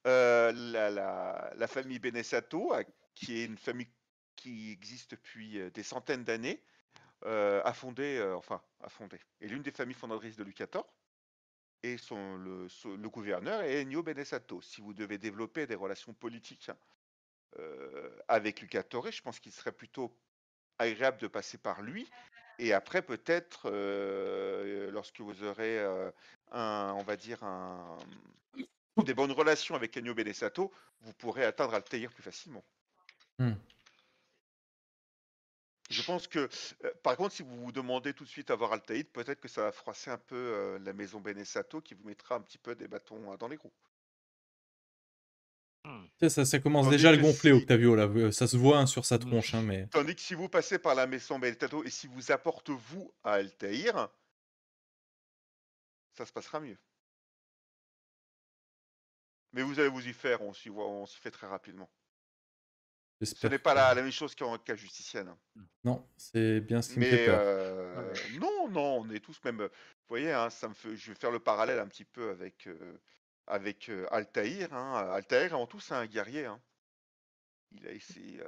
La famille Benesato, qui est une famille qui existe depuis des centaines d'années, a fondé, est l'une des familles fondatrices de Lucatore, et le gouverneur est Ennio Benesato. Si vous devez développer des relations politiques avec Lucatore, je pense qu'il serait plutôt agréable de passer par lui. Et après, peut-être, lorsque vous aurez on va dire, des bonnes relations avec Ennio Benesato, vous pourrez atteindre Altaïr plus facilement. Hmm. Je pense que, par contre, si vous vous demandez tout de suite à voir Altaïr, peut-être que ça va froisser un peu la maison Benesato, qui vous mettra un petit peu des bâtons dans les roues. Ça commence Tandis déjà à le que gonfler, si- Octavio, là. Ça se voit hein, sur sa tronche, hein, mais... Tandis que si vous passez par la maison Benesato et si vous apportez vous à Altaïr, ça se passera mieux. Mais vous allez vous y faire, on s'y fait très rapidement. Ce J'espère n'est pas que... la même chose qu'à Justicienne, hein. Non, c'est bien ce qui me fait Mais peur. non, on est tous même. Vous voyez, hein, je vais faire le parallèle un petit peu avec Altaïr. Hein. Altaïr, avant tout, c'est un guerrier. Hein. Il a essayé.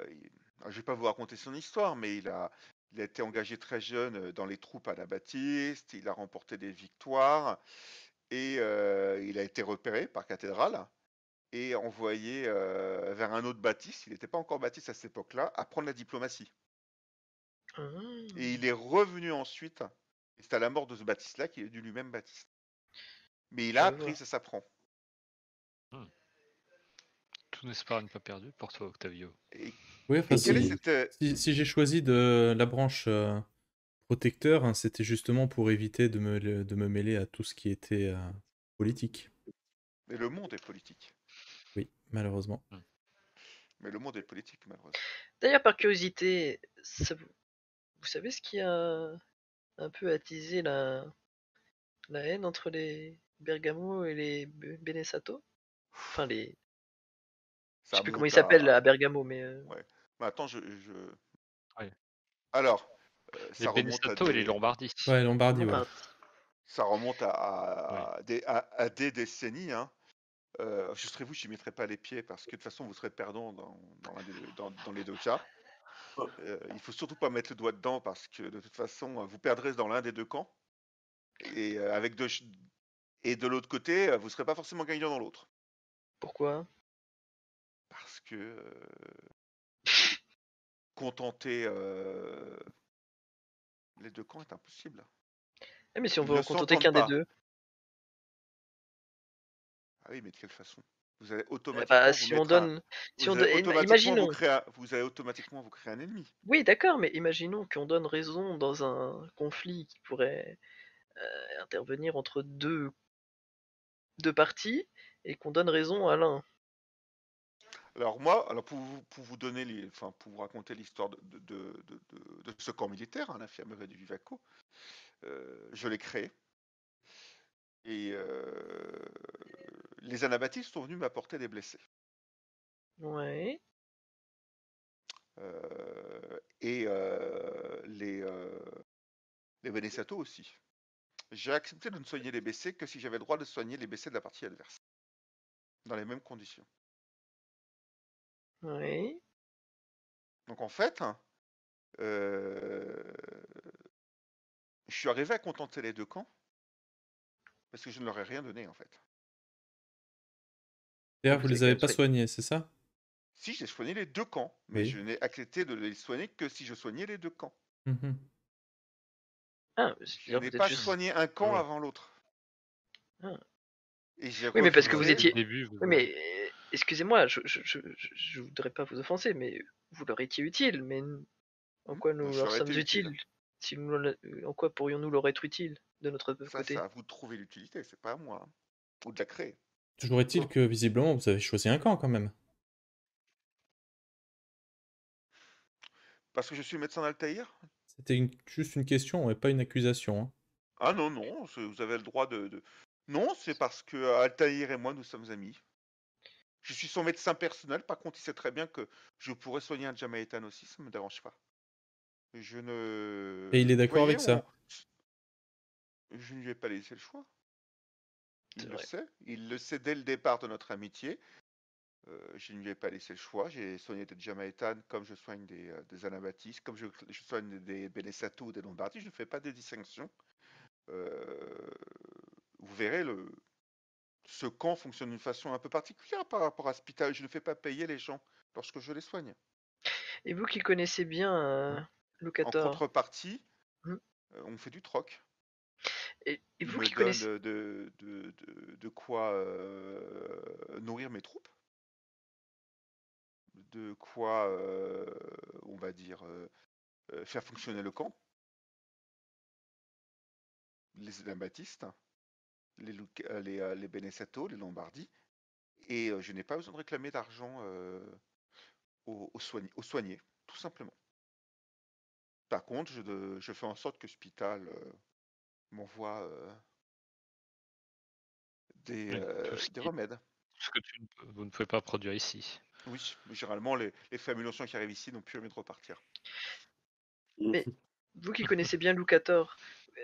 Je vais pas vous raconter son histoire, mais il a été engagé très jeune dans les troupes anabaptistes. Il a remporté des victoires et il a été repéré par Cathédrale et envoyé vers un autre baptiste. Il n'était pas encore baptiste à cette époque-là, apprendre la diplomatie. Ah. Et il est revenu ensuite. Et c'est à la mort de ce baptiste-là qu'il est devenu lui-même baptiste. Mais il a Je appris, vois. ça s'apprend. Tout n'espoir n'est pas perdu pour toi, Octavio. Et, Oui, enfin, et quelle est si, cette. si j'ai choisi la branche protecteur, hein, c'était justement pour éviter de me mêler à tout ce qui était politique. Mais le monde est politique. Oui, malheureusement. Mais le monde est politique, malheureusement. D'ailleurs, par curiosité, vous savez ce qui a un peu attisé la haine entre les Bergamo et les Benesato? Enfin, je Ça sais plus comment ils remonte s'appellent à. à Bergamo, mais Ouais. Mais attends, Ouais. Alors, Les ça remonte à Benesato et les Lombardis. Ouais, Lombardie, ouais. Lombardie. Ça remonte à des décennies. Hein. Je serais vous, je n'y mettrai pas les pieds parce que de toute façon, vous serez perdant dans les deux cas. Il faut surtout pas mettre le doigt dedans parce que de toute façon, vous perdrez dans l'un des deux camps. Et et de l'autre côté, vous serez pas forcément gagnant dans l'autre. Pourquoi? Parce que contenter les deux camps est impossible. Eh, mais si on Ils veut ne en contenter s'entendent qu'un des pas. deux, Ah oui, mais de quelle façon? Vous allez bah, automatiquement vous si on mettre un. donne, si Vous on allez donne, automatiquement imaginons. vous allez automatiquement vous créer un ennemi. Oui, d'accord, mais imaginons qu'on donne raison dans un conflit qui pourrait intervenir entre deux parties et qu'on donne raison à l'un. Alors moi, pour vous donner pour vous raconter l'histoire de ce camp militaire, hein, l'infirmerie du Vivaco, je l'ai créé. Et les anabaptistes sont venus m'apporter des blessés. Ouais. Et les Benesato aussi. J'ai accepté de ne soigner les blessés que si j'avais le droit de soigner les blessés de la partie adverse. Dans les mêmes conditions. Ouais. Donc en fait, je suis arrivé à contenter les deux camps parce que je ne leur ai rien donné en fait. D'ailleurs, Vous vous avez les quand avez même pas soigné. soignés, c'est ça? Si, j'ai soigné les deux camps, mais Oui. je n'ai accepté de les soigner que si je soignais les deux camps. Mhm. Ah, Je c'est-à-dire n'ai vous êtes pas juste. soigné un camp Ouais. avant l'autre. Ah. Et j'ai Oui, mais parce que vous refusé. Dès le étiez. début, Oui, mais excusez-moi, je voudrais pas vous offenser, mais vous leur étiez utile. Mais en quoi nous Je leur leur ai sommes été utile. utiles? Si en quoi pourrions-nous leur être utiles de notre Ça, c'est côté? à vous de trouver l'utilité, c'est pas à moi. Hein. Ou de la créer. Toujours est-il que visiblement vous avez choisi un camp quand même. Parce que je suis médecin d'Altaïr? C'était juste une question et pas une accusation. Hein. Ah non, non, vous avez le droit de. Non, c'est parce que Altaïr et moi, nous sommes amis. Je suis son médecin personnel, par contre, il sait très bien que je pourrais soigner un Jamaïtan aussi, ça me dérange pas. Je ne. Et il est Vous d'accord voyez, avec ça. je ne lui ai pas laissé le choix. C'est Il le vrai. sait. Il le sait dès le départ de notre amitié. Je ne lui ai pas laissé le choix. J'ai soigné des Jamaïtanes comme je soigne des Anabaptistes, comme je soigne des Benesato ou des Lombardis. Je ne fais pas de distinction. Vous verrez, ce camp fonctionne d'une façon un peu particulière par rapport à Spital. Je ne fais pas payer les gens lorsque je les soigne. Et vous qui connaissez bien En Locator, contrepartie, hmm, on fait du troc. et Il vous me qui donne connaissez. de quoi nourrir mes troupes, de quoi, on va dire, faire fonctionner le camp, les Anabaptistes, les Benesato, les Lombardis, et je n'ai pas besoin de réclamer d'argent aux soignés, tout simplement. Par contre, je fais en sorte que Spital m'envoie Oui, tout ce des qui, remèdes. tout ce que vous ne pouvez pas produire ici. Oui, mais généralement, les familles notions qui arrivent ici n'ont plus envie de repartir. Mais vous qui connaissez bien Loucator,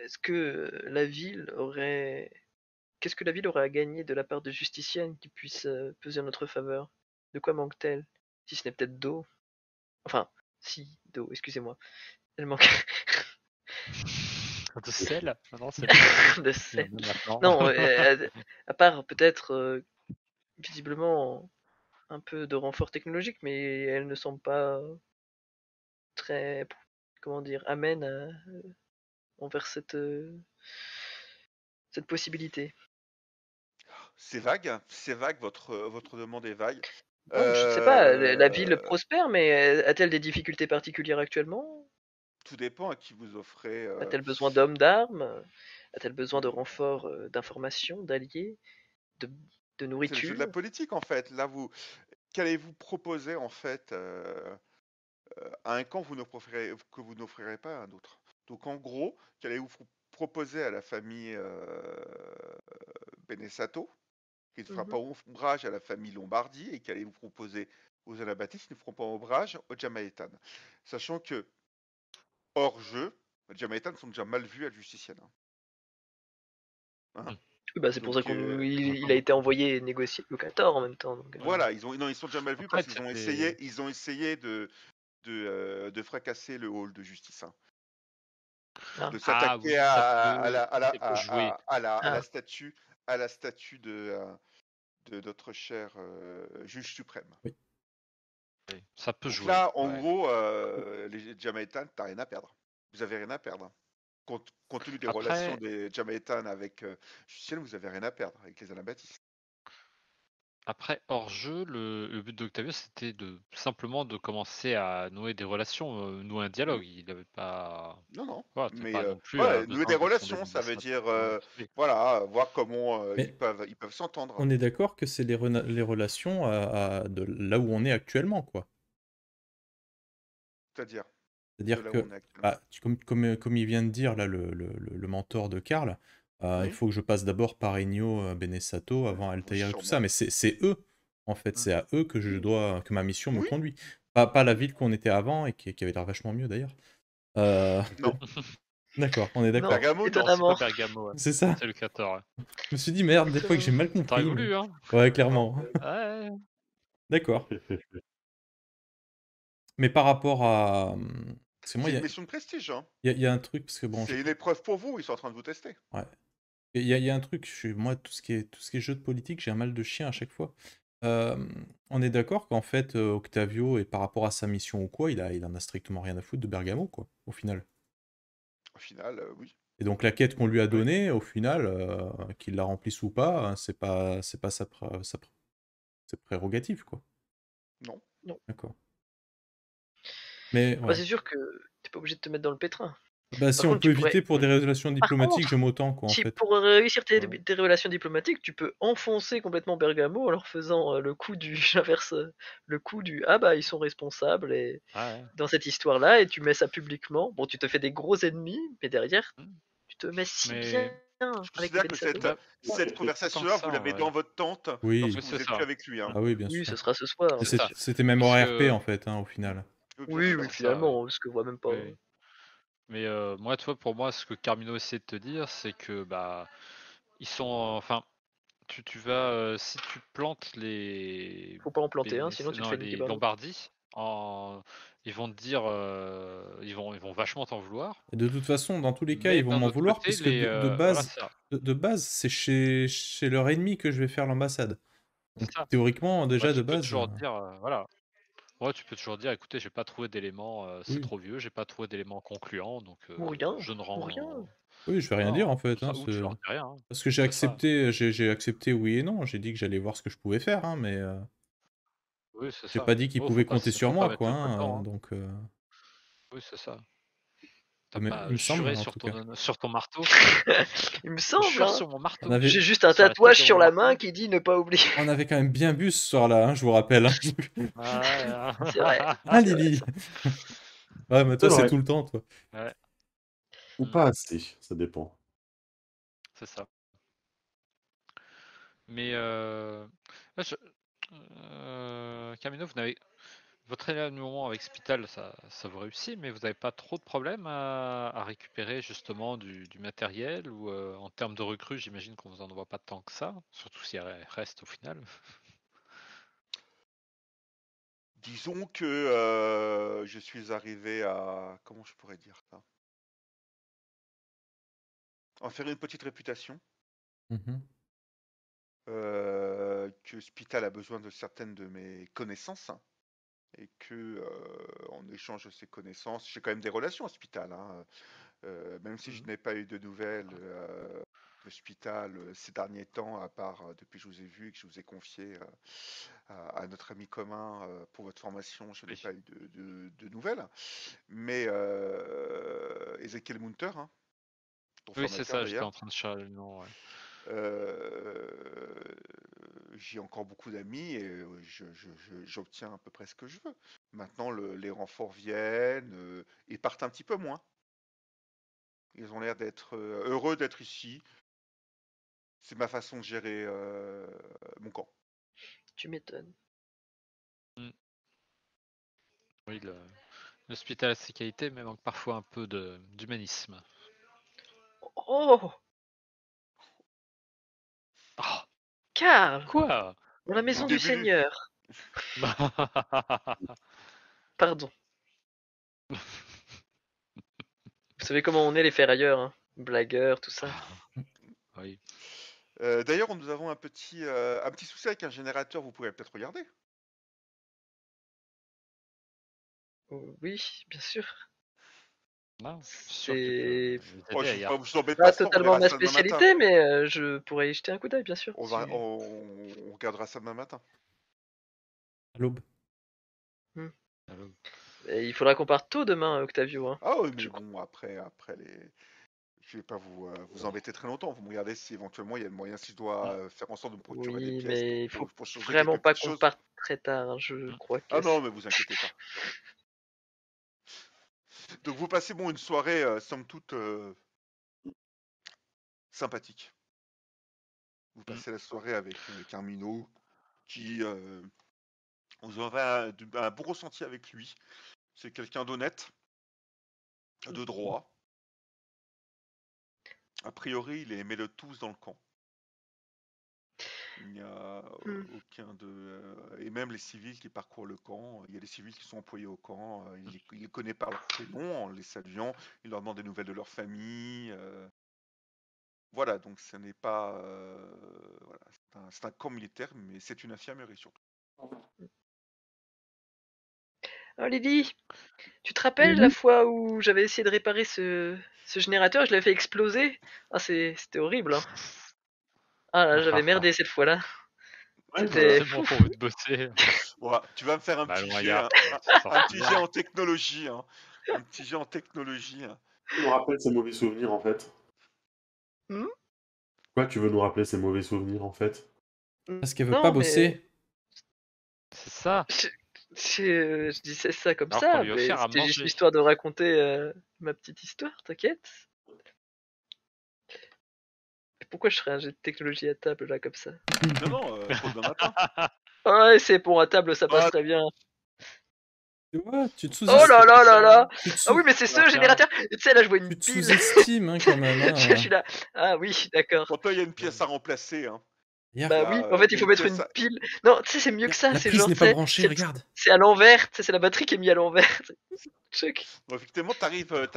est-ce que la ville aurait... Qu'est-ce que la ville aurait à gagner de la part de justiciennes qui puissent peser en notre faveur? De quoi manque-t-elle? Si ce n'est peut-être d'eau. Enfin, si, d'eau, excusez-moi. Elle manque De sel? Non, c'est de il y en sel. a maintenant. Non, à part peut-être visiblement un peu de renfort technologique, mais elle ne semble pas très, comment dire, amène envers cette possibilité. C'est vague, votre demande est vague. Non, je ne sais pas, la ville Euh, prospère, mais a-t-elle des difficultés particulières actuellement? Tout dépend à qui vous offrez. A-t-elle besoin d'hommes d'armes? A-t-elle besoin de renforts d'informations, d'alliés, de, de C'est le jeu de la nourriture? politique en fait. Là, qu'allez-vous proposer en fait à un camp que vous n'offrirez pas à un autre? Donc en gros, qu'allez-vous proposer à la famille Benessato, qui ne fera pas ombrage à la famille Lombardi, et qu'allez-vous proposer aux Anabaptistes qui ne feront pas ombrage aux Jamaïtanes? Sachant que, hors jeu, les Jamaïtanes sont déjà mal vus à Justicienne. Hein. Oui, bah, c'est pour ça Donc, qu'il a été envoyé négocier le 14 en même temps. Donc, voilà, non, ils sont déjà mal vus Après, parce qu'ils t'as ils ont essayé de fracasser le hall de justice. Hein. Ah. De Ah s'attaquer oui, à Ah. la statue de notre cher juge suprême. Oui. Oui, ça peut Donc jouer. là, en ouais. gros, les Jamaïtanes, t'as rien à perdre. Vous avez rien à perdre. Hein. Compte tenu des Après- relations des Jamaïtanes avec Justicienne, vous avez rien à perdre avec les Anabaptistes. Après, hors jeu, le but d'Octavio, c'était simplement de commencer à nouer des relations, nouer un dialogue. Il n'avait pas. Non. Voilà, t'as Mais pas non plus ouais, besoin nouer des de fonder relations, une ça veut ambassade dire dans tout pays. voilà, voir comment Mais- ils peuvent s'entendre. On est d'accord que c'est les relations de là où on est actuellement, quoi. C'est-à-dire de C'est-à-dire là où que, on est actuellement. comme il vient de dire, là, le mentor de Karl, il faut que je passe d'abord par Ennio Benessato avant Altair et tout ça, sûrement. mais c'est eux, en fait, c'est à eux que que ma mission me Oui. conduit. Pas la ville qu'on était avant et qui avait l'air vachement mieux d'ailleurs. Non. D'accord, on est d'accord. Bergamo, non, c'est étonnamment. pas Bergamo, ouais. C'est ça. C'est le 14. Je me suis dit, merde, des fois que j'ai mal T'aurais compris. voulu, hein? Ouais, clairement. Ouais. D'accord. Mais par rapport à. Parce que moi, C'est il une mission de prestige. Hein. y a un truc, parce que bon. C'est une épreuve pour vous, ils sont en train de vous tester. Ouais. Il y a un truc, moi, tout ce qui est jeu de politique, j'ai un mal de chien à chaque fois. On est d'accord qu'en fait, Octavio, et par rapport à sa mission ou quoi, il en a strictement rien à foutre de Bergamo, quoi, au final. Au final, oui. Et donc la quête qu'on lui a donnée, au final, qu'il la remplisse ou pas, hein, c'est pas sa prérogative, quoi. Non. D'accord. Mais Bah, ouais. c'est sûr que t'es pas obligé de te mettre dans le pétrin. Bah, si Par on contre, peut tu pourrais- éviter pour des relations diplomatiques, je m'autant, quoi, en Si fait. pour réussir tes Ouais. relations diplomatiques, tu peux enfoncer complètement Bergamo en leur faisant le coup du j'inverse le coup du ah bah ils sont responsables et Ouais. dans cette histoire-là et tu mets ça publiquement. Bon, tu te fais des gros ennemis, mais derrière tu te mets si Mais- bien Je avec considère les que Benessato. cette conversation-là, vous l'avez dans votre tente Oui. lorsque Oui, vous c'est n'êtes ça. plus avec lui. Hein. Ah oui, bien Oui, sûr. ce sera ce soir. Et C'est ça. c'était même Parce en que- RP, en fait, hein, au final. Bien Oui, sûr. oui, ça, finalement, parce que je vois même pas. Oui. Mais moi, toi, pour moi, ce que Carmino essaie de te dire, c'est que bah ils sont, enfin, tu vas si tu plantes les Faut pas en planter un, sinon tu te non, fais niquer les par l'autre. Lombardie, ils vont te dire, ils vont vachement t'en vouloir. Et de toute façon, dans tous les cas, Mais ils vont d'un m'en autre vouloir, côté, puisque les, de voilà, base, c'est ça. de base, c'est chez leur ennemi que je vais faire l'ambassade. Donc C'est ça. théoriquement, déjà Ouais, de tu peux base. toujours dire, voilà. Ouais, tu peux toujours dire, écoutez, j'ai pas trouvé d'éléments, c'est Oui. trop vieux, j'ai pas trouvé d'éléments concluants, donc Ou rien, je ne ou rends. rien. Oui, je vais rien Non, dire en fait. ou tu leur dis rien. Hein. Parce que j'ai C'est ça. accepté, j'ai accepté oui et non. J'ai dit que j'allais voir ce que je pouvais faire, hein, mais Oui, c'est j'ai ça. pas dit qu'ils Oh, pouvaient compter sur faut pas moi, mettre quoi. le feu Hein, dedans, hein. donc, Oui, c'est ça. T'as mais pas il me semble, juré en sur tout cas. sur ton marteau. Il me Je semble. jure Hein. sur mon marteau. On avait- J'ai juste un Sur la tatouage tête de sur mon la marteau. main qui dit ne pas oublier. On avait quand même bien bu ce soir-là, hein, je vous rappelle. Hein. C'est vrai. Ah, Lily. Ouais, mais toi, C'est c'est vrai. tout le temps, toi. Ouais, Ou pas assez, ça dépend. c'est ça. Mais Carmino, votre éloignement avec Spital, ça vous réussit, mais vous n'avez pas trop de problèmes à récupérer justement du matériel ou en termes de recrues, j'imagine qu'on vous en envoie pas tant que ça, surtout si elle reste au final. Disons que je suis arrivé à... Comment je pourrais dire ça? En faire une petite réputation. Mhm. Que Spital a besoin de certaines de mes connaissances. Et que en échange de ces connaissances, j'ai quand même des relations à Spital. Même si je n'ai pas eu de nouvelles de Spital ces derniers temps, à part depuis que je vous ai vu et que je vous ai confié à notre ami commun pour votre formation, je n'ai Oui. pas eu de nouvelles. Mais Ezekiel Munter, ton Oui, c'est formateur ça, j'étais d'ailleurs, en train de chercher le nom. Ouais. j'ai encore beaucoup d'amis et j'obtiens à peu près ce que je veux. Maintenant, les renforts viennent et partent un petit peu moins. Ils ont l'air d'être heureux d'être ici. C'est ma façon de gérer mon camp. Tu m'étonnes. Oui, l'hospital a ses qualités, mais manque parfois un peu d'humanisme. Oh, Oh, Karl, quoi? dans la maison du début du- Seigneur. Pardon. Vous savez comment on est les ferrailleurs, hein. Blagueurs, tout ça. Oui. D'ailleurs, nous avons un petit souci avec un générateur. Vous pouvez peut-être regarder. Oui, bien sûr. Non, je suis sûr que tu peux C'est les Oh, aider je ailleurs. vous embête pas pas ce soir, on totalement verra ma ça demain matin. spécialité, mais je pourrais y jeter un coup d'œil, bien sûr. On regardera ça demain matin. À l'aube. Allô. Et il faudra qu'on parte tôt demain, Octavio. Hein. Ah oui, mais Je bon, après je vais pas vous embêter très longtemps. Vous me regardez si éventuellement il y a le moyen, si je dois faire en sorte de me procurer des Oui, pièces mais il faut pour changer vraiment quelques pas petites qu'on choses. parte très tard. Hein. Je crois que Ah non, mais vous inquiétez pas. Donc vous passez une soirée somme toute sympathique. Vous passez la soirée avec Carmino qui vous aurez un bon ressenti avec lui. C'est quelqu'un d'honnête, de droit. A priori, il est aimé de tous dans le camp. Il n'y a aucun de... et même les civils qui parcourent le camp, il y a des civils qui sont employés au camp, il les connaît par leur prénom en les saluant, il leur demande des nouvelles de leur famille. Voilà, donc ce n'est pas... voilà, c'est un camp militaire, mais c'est une infirmerie surtout. Oh Lydie, tu te rappelles la fois où j'avais essayé de réparer ce générateur, je l'avais fait exploser? Ah, c'était horrible, hein. Ah là, j'avais merdé cette fois-là. Ouais, C'était C'est bon fou. pour vous de bosser. Voilà, tu vas me faire un Bah, petit loin, jet, gars. un petit jet en technologie. Un petit jet en technologie. Tu nous rappelles ces mauvais souvenirs en fait. Hmm. Pourquoi tu veux nous rappeler ces mauvais souvenirs en fait? Parce qu'elle veut Non, pas mais bosser. C'est ça. je disais ça comme Alors qu'on ça, lui a mais offert à c'était juste manger. l'histoire de raconter ma petite histoire, t'inquiète. Et pourquoi je serais un jet de technologie à table là comme ça? Non, pour demain matin. Ouais, c'est pour à table, ça passe très bien. Tu vois, tu te Oh là là là là! tu te Ah oui, mais c'est ce générateur! Tu sais, là, je vois une tu te pile. sous-estimes hein, quand même. Hein. Je suis là. Ah oui, d'accord. Pour toi, il y a une pièce à remplacer. Bah oui, en fait, il faut mettre une pile. Non, tu sais, c'est mieux que ça. La C'est prise genre, n'est pas branchée, regarde. c'est à l'envers. Tu sais, c'est la batterie qui est mise à l'envers. Chuck. Bon, effectivement, tu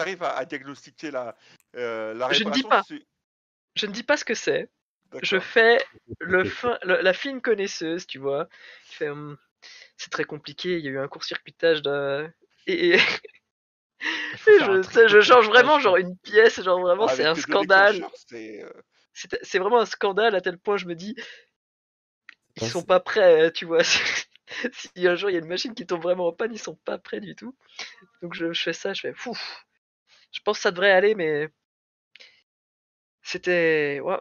arrives à diagnostiquer la Je ne dis réparation. pas. Je ne dis pas ce que c'est. Je fais la fine connaisseuse, tu vois. Je fais, c'est très compliqué. Il y a eu un court-circuitage et je change vraiment genre une pièce. Genre vraiment, c'est un scandale. C'est vraiment un scandale à tel point je me dis ils sont pas prêts, tu vois. Si un jour il y a une machine qui tombe vraiment en panne, ils sont pas prêts du tout. Donc je fais ça, je fais fou. Je pense que ça devrait aller, mais c'était ouais.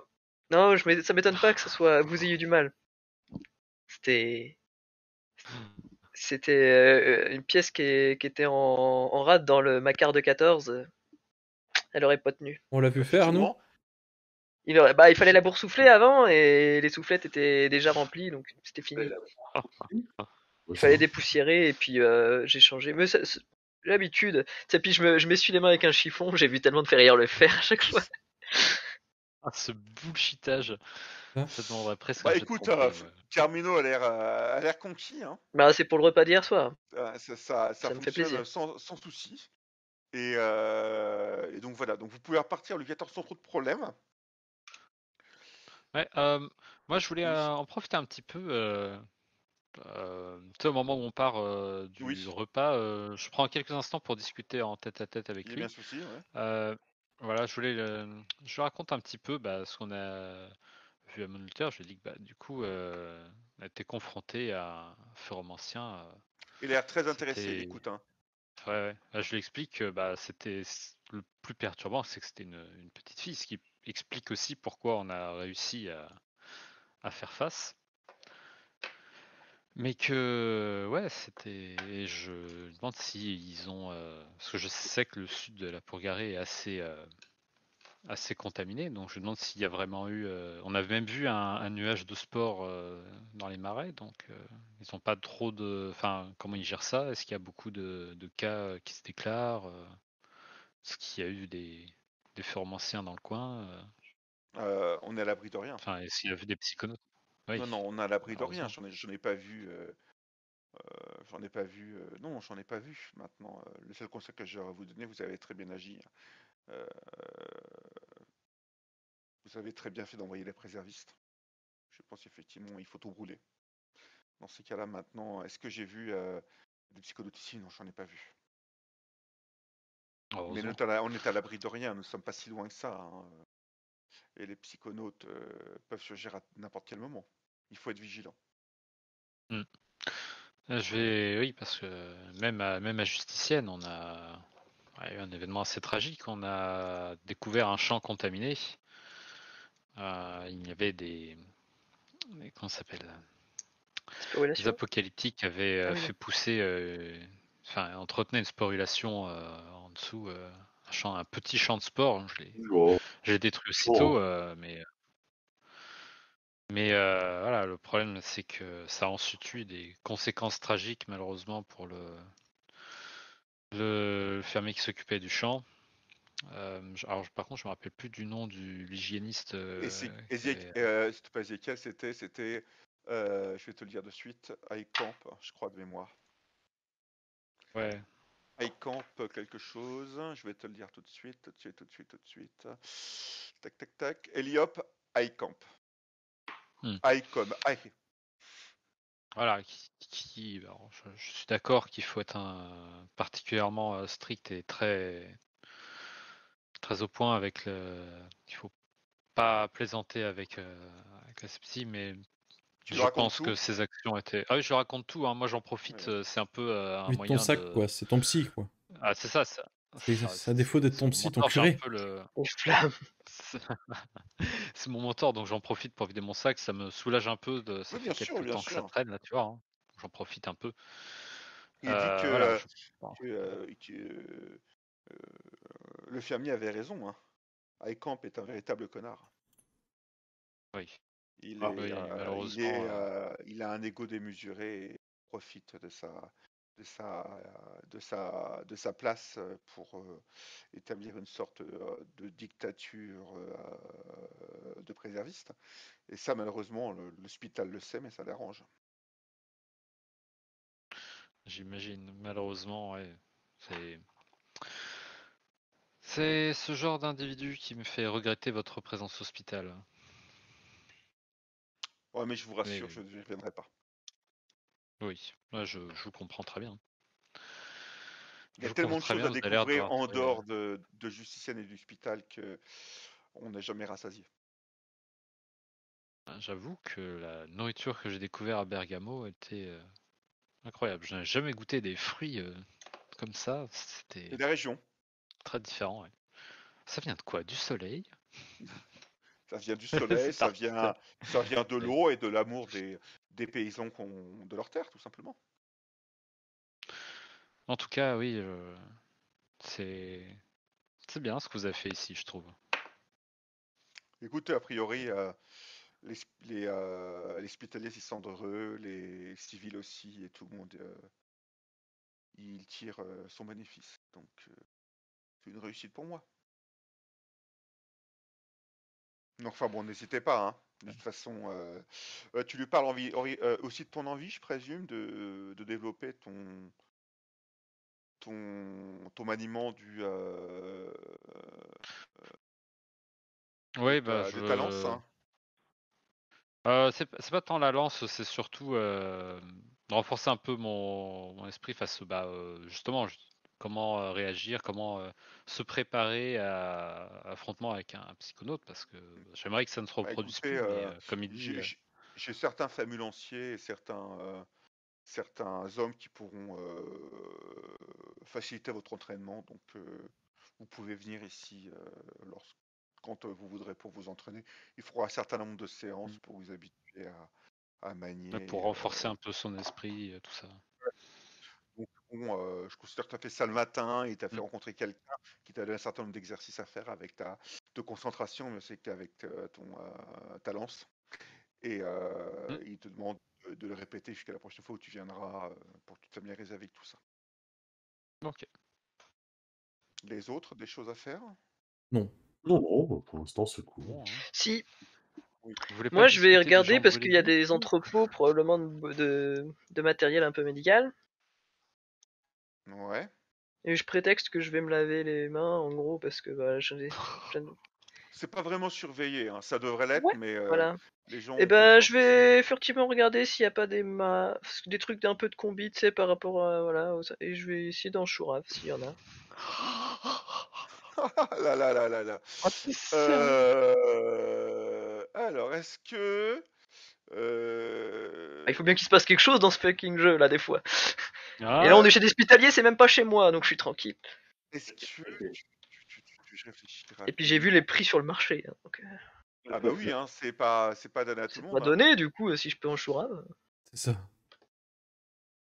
Non, ça m'étonne pas que vous ayez du mal. C'était une pièce qui était en rade dans le Macar de 14. Elle aurait pas tenu. On l'a vu faire, nous. Il fallait la boursoufler avant et les soufflettes étaient déjà remplies, donc c'était fini. Il fallait dépoussiérer et puis j'ai changé. Mais j'ai l'habitude. Tu sais, puis je m'essuie les mains avec un chiffon. J'ai vu tellement de Ferrière le faire à chaque fois. Ah, ce bullshitage, Hein ça demanderait presque Bah un jet de écoute, tromperie, ouais. Carmino a l'air conquis, hein. Bah, c'est pour le repas d'hier soir. Ça me fait fonctionne plaisir. sans souci. Et donc voilà, donc vous pouvez repartir le 14 sans trop de problème. Ouais, moi je voulais Oui. en profiter un petit peu. Tu sais, au moment où on part du Oui. repas, je prends quelques instants pour discuter en tête à tête avec Il y a lui. bien souci, ouais. Voilà, je lui raconte un petit peu ce qu'on a vu à Moniteur. Je lui dis que du coup, on a été confronté à un forum ancien. Il a l'air très intéressé, il C'était. écoute, hein. Ouais. Je lui explique que c'était le plus perturbant, c'est que c'était une petite fille, ce qui explique aussi pourquoi on a réussi à faire face. Mais que ouais, c'était. Et je me demande si ils ont. Parce que je sais que le sud de la Pourgarée est assez contaminé, donc je me demande s'il y a vraiment eu. On avait même vu un nuage de spores dans les marais, donc ils n'ont pas trop de. Enfin, comment ils gèrent ça? Est-ce qu'il y a beaucoup de cas qui se déclarent? Est-ce qu'il y a eu des formes anciens dans le coin? On est à l'abri de rien. Enfin, est-ce qu'il y a eu des psychonautes? Oui, Non, on est à l'abri de rien. malheureusement. J'en ai pas vu. Non, j'en ai pas vu. Maintenant, le seul conseil que j'aurais à vous donner, vous avez très bien agi. Euh, vous avez très bien fait d'envoyer les préservistes. Je pense effectivement, il faut tout brûler. Dans ces cas-là, maintenant, est-ce que j'ai vu des psychonautes ici? Non, j'en ai pas vu. Mais Heureusement. on est à l'abri de rien. Nous ne sommes pas si loin que ça, hein. Et les psychonautes peuvent surgir à n'importe quel moment. Il faut être vigilant. Oui, parce que même à Justicienne, on a eu un événement assez tragique. On a découvert un champ contaminé. Il y avait comment ça s'appelle? Des Sporulation. apocalyptiques qui avaient Ah oui, fait non. pousser, enfin, entretenaient une sporulation en dessous, un petit champ de sport. Oh, Je l'ai détruit oh. aussitôt, mais voilà, le problème c'est que ça a ensuite eu des conséquences tragiques malheureusement pour le fermier qui s'occupait du champ. Alors par contre je me rappelle plus du nom de l'hygiéniste Et qui avait... c'était pas Ezekiel, je vais te le dire de suite, iCamp, je crois de mémoire. Ouais, iCamp quelque chose, je vais te le dire tout de suite. Tac, tac, tac. Eliop, iCamp. iCom, voilà, alors, je suis d'accord qu'il faut être particulièrement strict et très, très au point avec qu'il faut pas plaisanter avec la sepsie, mais Tu le je racontes pense tout? que ces actions étaient... Ah oui, je raconte tout, hein. Moi j'en profite, Ouais. c'est un peu un Oui, ton moyen sac, de... quoi. C'est ton psy, quoi. Ah c'est ça, C'est à défaut d'être c'est ton mon psy, ton mentor, j'ai un curé. peu le... Les flammes. C'est mon mentor, donc j'en profite pour vider mon sac, ça me soulage un peu, ça Oui, fait bien sûr, quelques bien temps que ça sûr. traîne là, tu vois, hein. J'en profite un peu. Et vu Voilà, que, bon, le fermier avait raison, hein. iCamp est un véritable connard. oui, Ah. oui, malheureusement, Il a un ego démesuré et profite de sa place pour établir une sorte de dictature de préserviste. Et ça, malheureusement, l'hôpital le sait, mais ça l'arrange. j'imagine, malheureusement, ouais, c'est... C'est ce genre d'individu qui me fait regretter votre présence hospitale. Ouais, mais je vous rassure, Mais je ne reviendrai pas. oui, ouais, je vous comprends très bien. Il y Je a vous comprends tellement de très choses bien, à vous avez l'air découvrir d'avoir en trouvé... dehors de Justicienne et d'hôpital que on n'est jamais rassasié. J'avoue que la nourriture que j'ai découvert à Bergamo était incroyable. Je n'ai jamais goûté des fruits comme ça, C'est c'était la région. très différent. Ouais. Ça vient de quoi? Du soleil? Ça vient du soleil, C'est artificiel. ça vient de Ouais. l'eau et de l'amour des paysans de leur terre, tout simplement. En tout cas, oui, c'est c'est bien ce que vous avez fait ici, je trouve. Écoutez, a priori, les hospitaliers ils sont heureux, les civils aussi, et tout le monde il tire son bénéfice. Donc c'est une réussite pour moi. Enfin bon, n'hésitez pas, hein. De toute façon, tu lui parles aussi de ton envie, je présume, de développer ton maniement Oui, bah de ta lance, hein. c'est pas tant la lance, c'est surtout renforcer un peu mon esprit face justement comment réagir, comment se préparer à affrontement avec un psychonaute, parce que j'aimerais que ça ne se Bah, reproduise écoutez, plus, mais comme il dit, j'ai certains famulanciers et certains hommes qui pourront faciliter votre entraînement. Donc, vous pouvez venir ici quand vous voudrez pour vous entraîner. Il faudra un certain nombre de séances pour vous habituer à manier. pour renforcer un peu son esprit, tout ça. Donc, bon, je considère que tu as fait ça le matin et tu as fait Mm. rencontrer quelqu'un qui t'a donné un certain nombre d'exercices à faire avec de concentration, mais c'est qu'avec ta lance. Et il te demande de le répéter jusqu'à la prochaine fois où tu viendras pour te familiariser avec tout ça. Ok. Les autres, des choses à faire? Non. Non, non, pour l'instant, c'est cool. Bon, hein. Si, Oui. Vous voulez pas moi je vais discuter des regarder gens parce brûlés qu'il y a vifs, des entrepôts probablement de matériel un peu médical. Ouais. Et je prétexte que je vais me laver les mains en gros parce que bah, C'est pas vraiment surveillé, hein. Ça devrait l'être, Ouais, mais voilà. les gens Et ont ben confiance je aussi. vais furtivement regarder s'il n'y a pas des trucs d'un peu de combi, tu sais, par rapport à voilà, et je vais essayer d'en chourave s'il y en a. Là là là là là. Oh, t'es sérieux? Alors, est-ce que Ah, il faut bien qu'il se passe quelque chose dans ce fucking jeu là des fois. Ah, Et là on est chez des hospitaliers, c'est même pas chez moi, donc je suis tranquille. est-ce que je réfléchis Et puis j'ai vu les rapidement. prix sur le marché, hein, donc Ah bah oui, hein, c'est pas donné à tout c'est le pas monde, hein. donné du coup si je peux en chourave. C'est ça.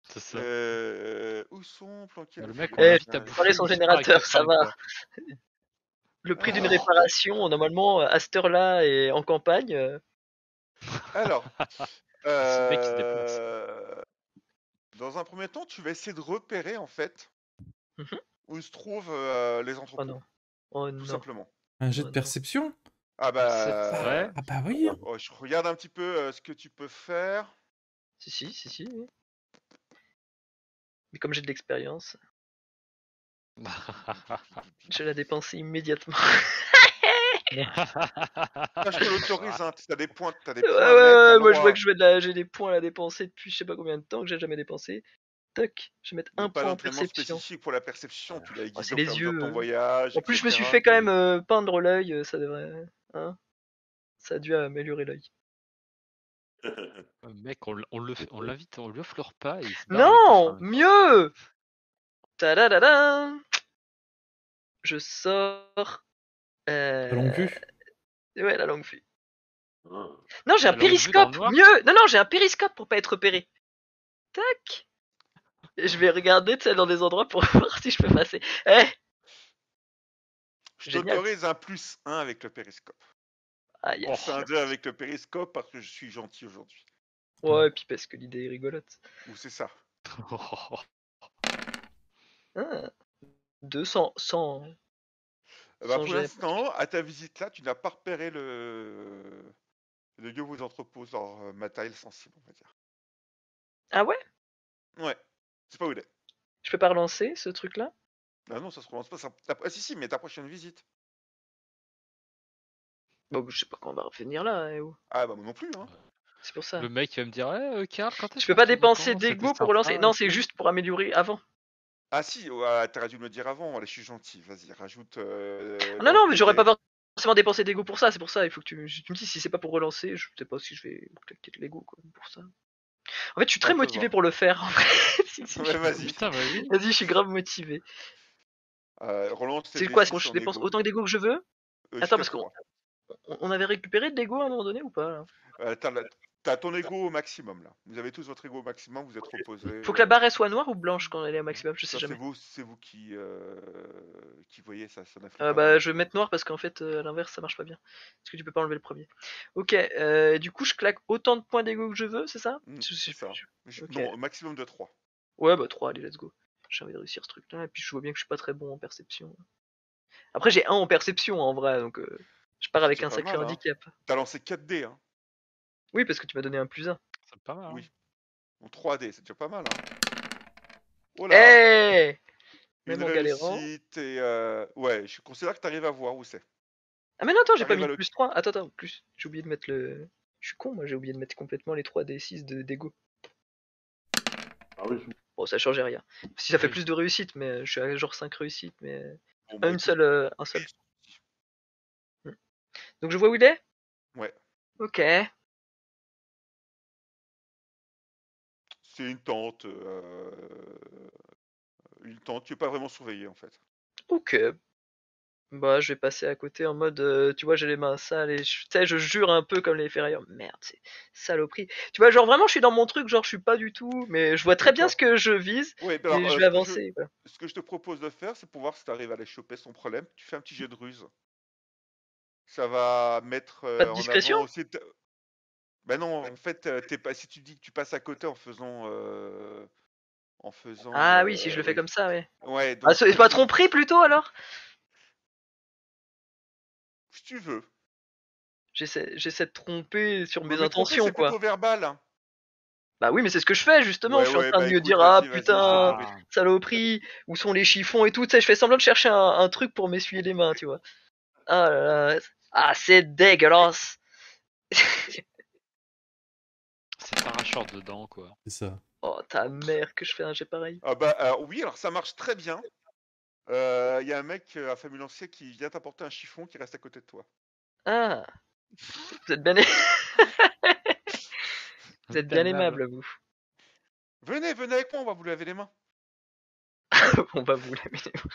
c'est ça. Où sont planqués Le les mec, fouilles on de Eh, l'invite à bagages? prenez bouffer son 8 pains avec ses générateur, ça fringues, va. quoi. Le prix d'une Alors, réparation, normalement, à cette heure-là et en campagne, alors, C'est le mec qui se déplace. dans un premier temps, tu vas essayer de repérer en fait mhm. où se trouvent les Oh entrepôts, non. Oh tout non. simplement. Un jet Oh de non. perception? Ah C'est vrai? Ah bah oui. oh, je regarde un petit peu ce que tu peux faire. Si. Oui. Mais comme j'ai de l'expérience, je la dépenser immédiatement. Ça, je te l'autorise, hein. T'as des points à mettre, t'as Ouais, le moi je vois droit. que j'ai des points à la dépenser depuis je sais pas combien de temps que j'ai jamais dépensé. Toc, je vais mettre Mais un pas point en d'entraînement perception. spécifique pour la perception. Tu l'as Oh, aiguisé c'est au fur et les à mesure de yeux. ton voyage, En plus, je me suis etc. fait quand même peindre l'œil, ça devrait. Hein, ça a dû améliorer l'œil. Mec, on l'invite, on lui offre le repas et il se barre avec tes Non, fringues. mieux. Tadadada. Je sors. La longue vue. Ouais, la longue vue. Ah. Non, j'ai un La longue vue dans le périscope. noir? Mieux. Non, j'ai un périscope pour pas être repéré. Tac. Et je vais regarder, tu sais, dans des endroits pour voir si je peux passer. Eh, Je génial. t'autorise un +1 avec le périscope. Ah On yes. fait un 2 avec le périscope parce que je suis gentil aujourd'hui. Ouais, et puis parce que l'idée est rigolote. Ou c'est ça. Ah, 200, 100, Bah, 100 pour G. l'instant, à ta visite là, tu n'as pas repéré le lieu où vous entreposez leur matériel sensible, on va dire. Ah ouais? Ouais. C'est pas où il est. Je peux pas relancer ce truc-là? Ah non, ça se relance pas. Ah si, mais ta prochaine visite. Bon, je sais pas quand on va revenir là, où. Ah bah moi non plus, hein. C'est pour ça. Le mec il va me dire, Karl, quand est-ce Je peux qu'on pas retourne au dépenser camp? C'était d'égo pour relancer. sympa et Non, c'est tout. juste pour améliorer avant. Ah si, ouais, t'aurais dû me le dire avant. Allez, je suis gentil. Vas-y, rajoute Ah non, mais lance j'aurais des pas dés. forcément dépensé d'égo pour ça, c'est pour ça. Il faut que tu me dis si c'est pas pour relancer, je sais pas si je vais collecter de l'égo quoi, pour ça. En fait, je suis très On peut motivé voir. pour le faire en vrai. Ouais, vas-y. Putain, vas-y. Vas-y, je suis grave motivé. Relance tes C'est dés quoi, 6 je en dépense égo. autant d'égo que je veux? Attends, Jusqu'à parce qu'on 3. avait récupéré de l'égo à un moment donné ou pas là? T'as T'as ton ego au maximum là. Vous avez tous votre ego au maximum, vous êtes reposés. Faut que la barre elle soit noire ou blanche quand elle est au maximum, je sais Ça, jamais. c'est vous qui voyez ça, ça n'influe pas. Bah, je vais mettre noir parce qu'en fait, à l'inverse, ça marche pas bien. Parce que tu peux pas enlever le premier. Ok, du coup, je claque autant de points d'ego que je veux, c'est ça? C'est ça. Ok. Non, au maximum de 3. Ouais, bah 3, allez, let's go. J'ai envie de réussir ce truc-là, et puis je vois bien que je suis pas très bon en perception. Après, j'ai 1 en perception en vrai, donc je pars avec C'est un pas sacré mal, hein. handicap. T'as lancé 4 dés, hein. Oui, parce que tu m'as donné un +1. C'est pas mal. Hein. Oui. En 3D, c'est déjà pas mal, hein. Oh Eh là, hey une Même en galérant. réussite et ouais, je considère que t'arrives à voir où c'est. Ah, mais non, attends, j'ai pas mis T'arrives à le +3. Attends, plus. J'ai oublié de mettre le. Je suis con, moi, j'ai oublié de mettre complètement les 3d6 d'ego. Ah oui. Bon, ça changeait rien. Si ça fait Oui. plus de réussites, mais je suis à genre 5 réussites, mais. Bon, bah, Un écoute, seul. Donc je vois où il est? ouais, Ok. c'est une tente. Tu es pas vraiment surveillé en fait. Ok. Bah, je vais passer à côté en mode, tu vois, j'ai les mains sales et tu sais, je jure un peu comme les ferrailleurs. Merde, c'est saloperie. Tu vois, genre vraiment, je suis dans mon truc, genre je suis pas du tout, mais je vois très bien ce que je vise Ouais, et alors, je vais avancer. Voilà. ce que je te propose de faire, c'est pour voir si tu arrives à les choper sans problème. Tu fais un petit jet de ruse. Ça va mettre Pas de en discrétion? avant aussi. Ben non, en fait, si tu dis que tu passes à côté en faisant. Ah oui, si je le fais oui. comme ça, ouais. Ouais, Ah, donc. c'est pas tromperie plutôt alors? Si tu veux. J'essaie de tromper sur mes Mais tromper, intentions, c'est quoi. plutôt verbal, hein. Bah oui, mais c'est ce que je fais justement. Ouais, Je suis en ouais, train bah de me écoute, dire, ah vas-y, je vais putain, tomber. saloperie, où sont les chiffons et tout. Tu sais, je fais semblant de chercher un truc pour m'essuyer les mains, tu vois. Ah là là. Ah, c'est dégueulasse. C'est t'arracheur dedans, quoi. C'est ça. Oh, ta mère, que je fais un jet pareil. Ah bah oui, alors ça marche très bien. Il y a un mec à Famulancier qui vient t'apporter un chiffon qui reste à côté de toi. Ah, vous êtes bien, vous êtes bien aimable, vous. Venez avec moi, on va vous laver les mains. On va vous laver les mains.